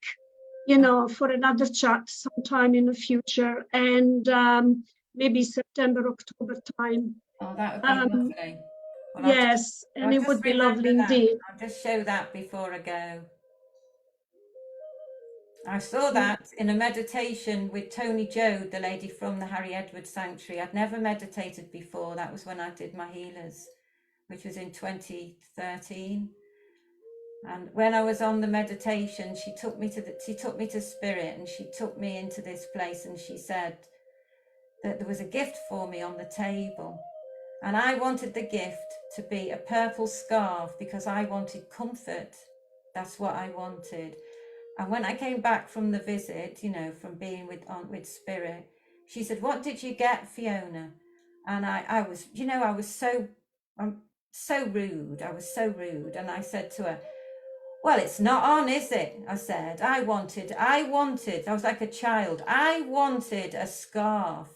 you know, for another chat sometime in the future, and maybe September, October time. Oh, that would be Um, lovely. Well, yes, and I'll it just would be lovely remember that. indeed. I'll just show that before I go. I saw Yeah. that in a meditation with Tony Joad, the lady from the Harry Edwards Sanctuary. I'd never meditated before. That was when I did my healers, which was in 2013. And when I was on the meditation, she took me to spirit, and she took me into this place, and she said that there was a gift for me on the table. And I wanted the gift to be a purple scarf because I wanted comfort. That's what I wanted. And when I came back from the visit, you know, from being with Spirit, she said, "What did you get, Fiona?" And I was, you know, I was so rude. I was so rude. And I said to her, "Well, it's not on, is it?" I said, I wanted, I was like a child. I wanted a scarf.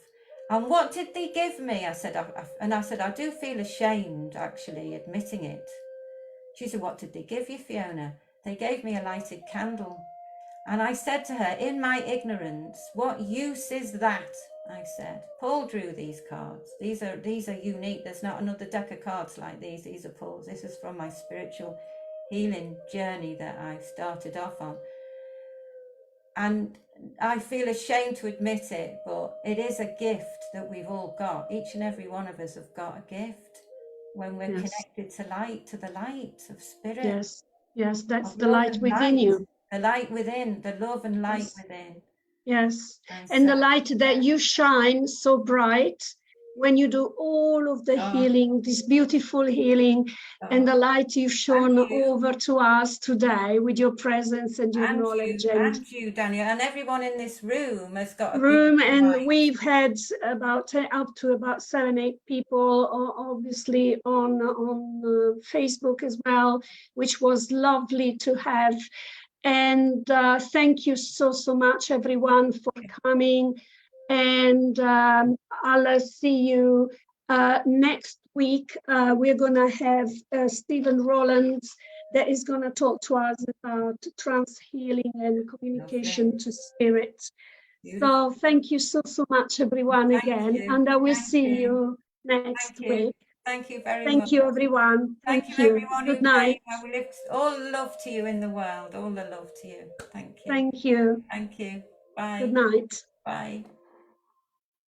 And what did they give me? I said, I do feel ashamed, actually, admitting it. She said, "What did they give you, Fiona?" "They gave me a lighted candle." And I said to her, in my ignorance, "What use is that?" I said. Paul drew these cards. These are unique. There's not another deck of cards like these. These are Paul's. This is from my spiritual healing journey that I started off on. And I feel ashamed to admit it, but it is a gift that we've all got. Each and every one of us have got a gift when we're connected to light, to the light of spirit. Yes, yes, that's of the love light and within light. you. The light within, the love and light Yes. within. Yes, And and so, the light that you shine so bright when you do all of the healing, this beautiful healing, and the light you've shown over to us today with your presence and your knowledge and you, Daniel, and everyone in this room has got a room. beautiful And light. we've had about up to about 7-8 people, obviously on Facebook as well, which was lovely to have. And thank you so much, everyone, for coming. And I'll see you next week. We're going to have Stephen Rollins that is going to talk to us about trance healing and communication to spirit. Beautiful. So thank you so much, everyone, again. And I will see you next week. Thank you very much. Thank you, everyone. Thank you, everyone who came. I will lift all love to you in the world. All the love to you. Thank you. Thank you. Thank you. Bye. Good night. Bye.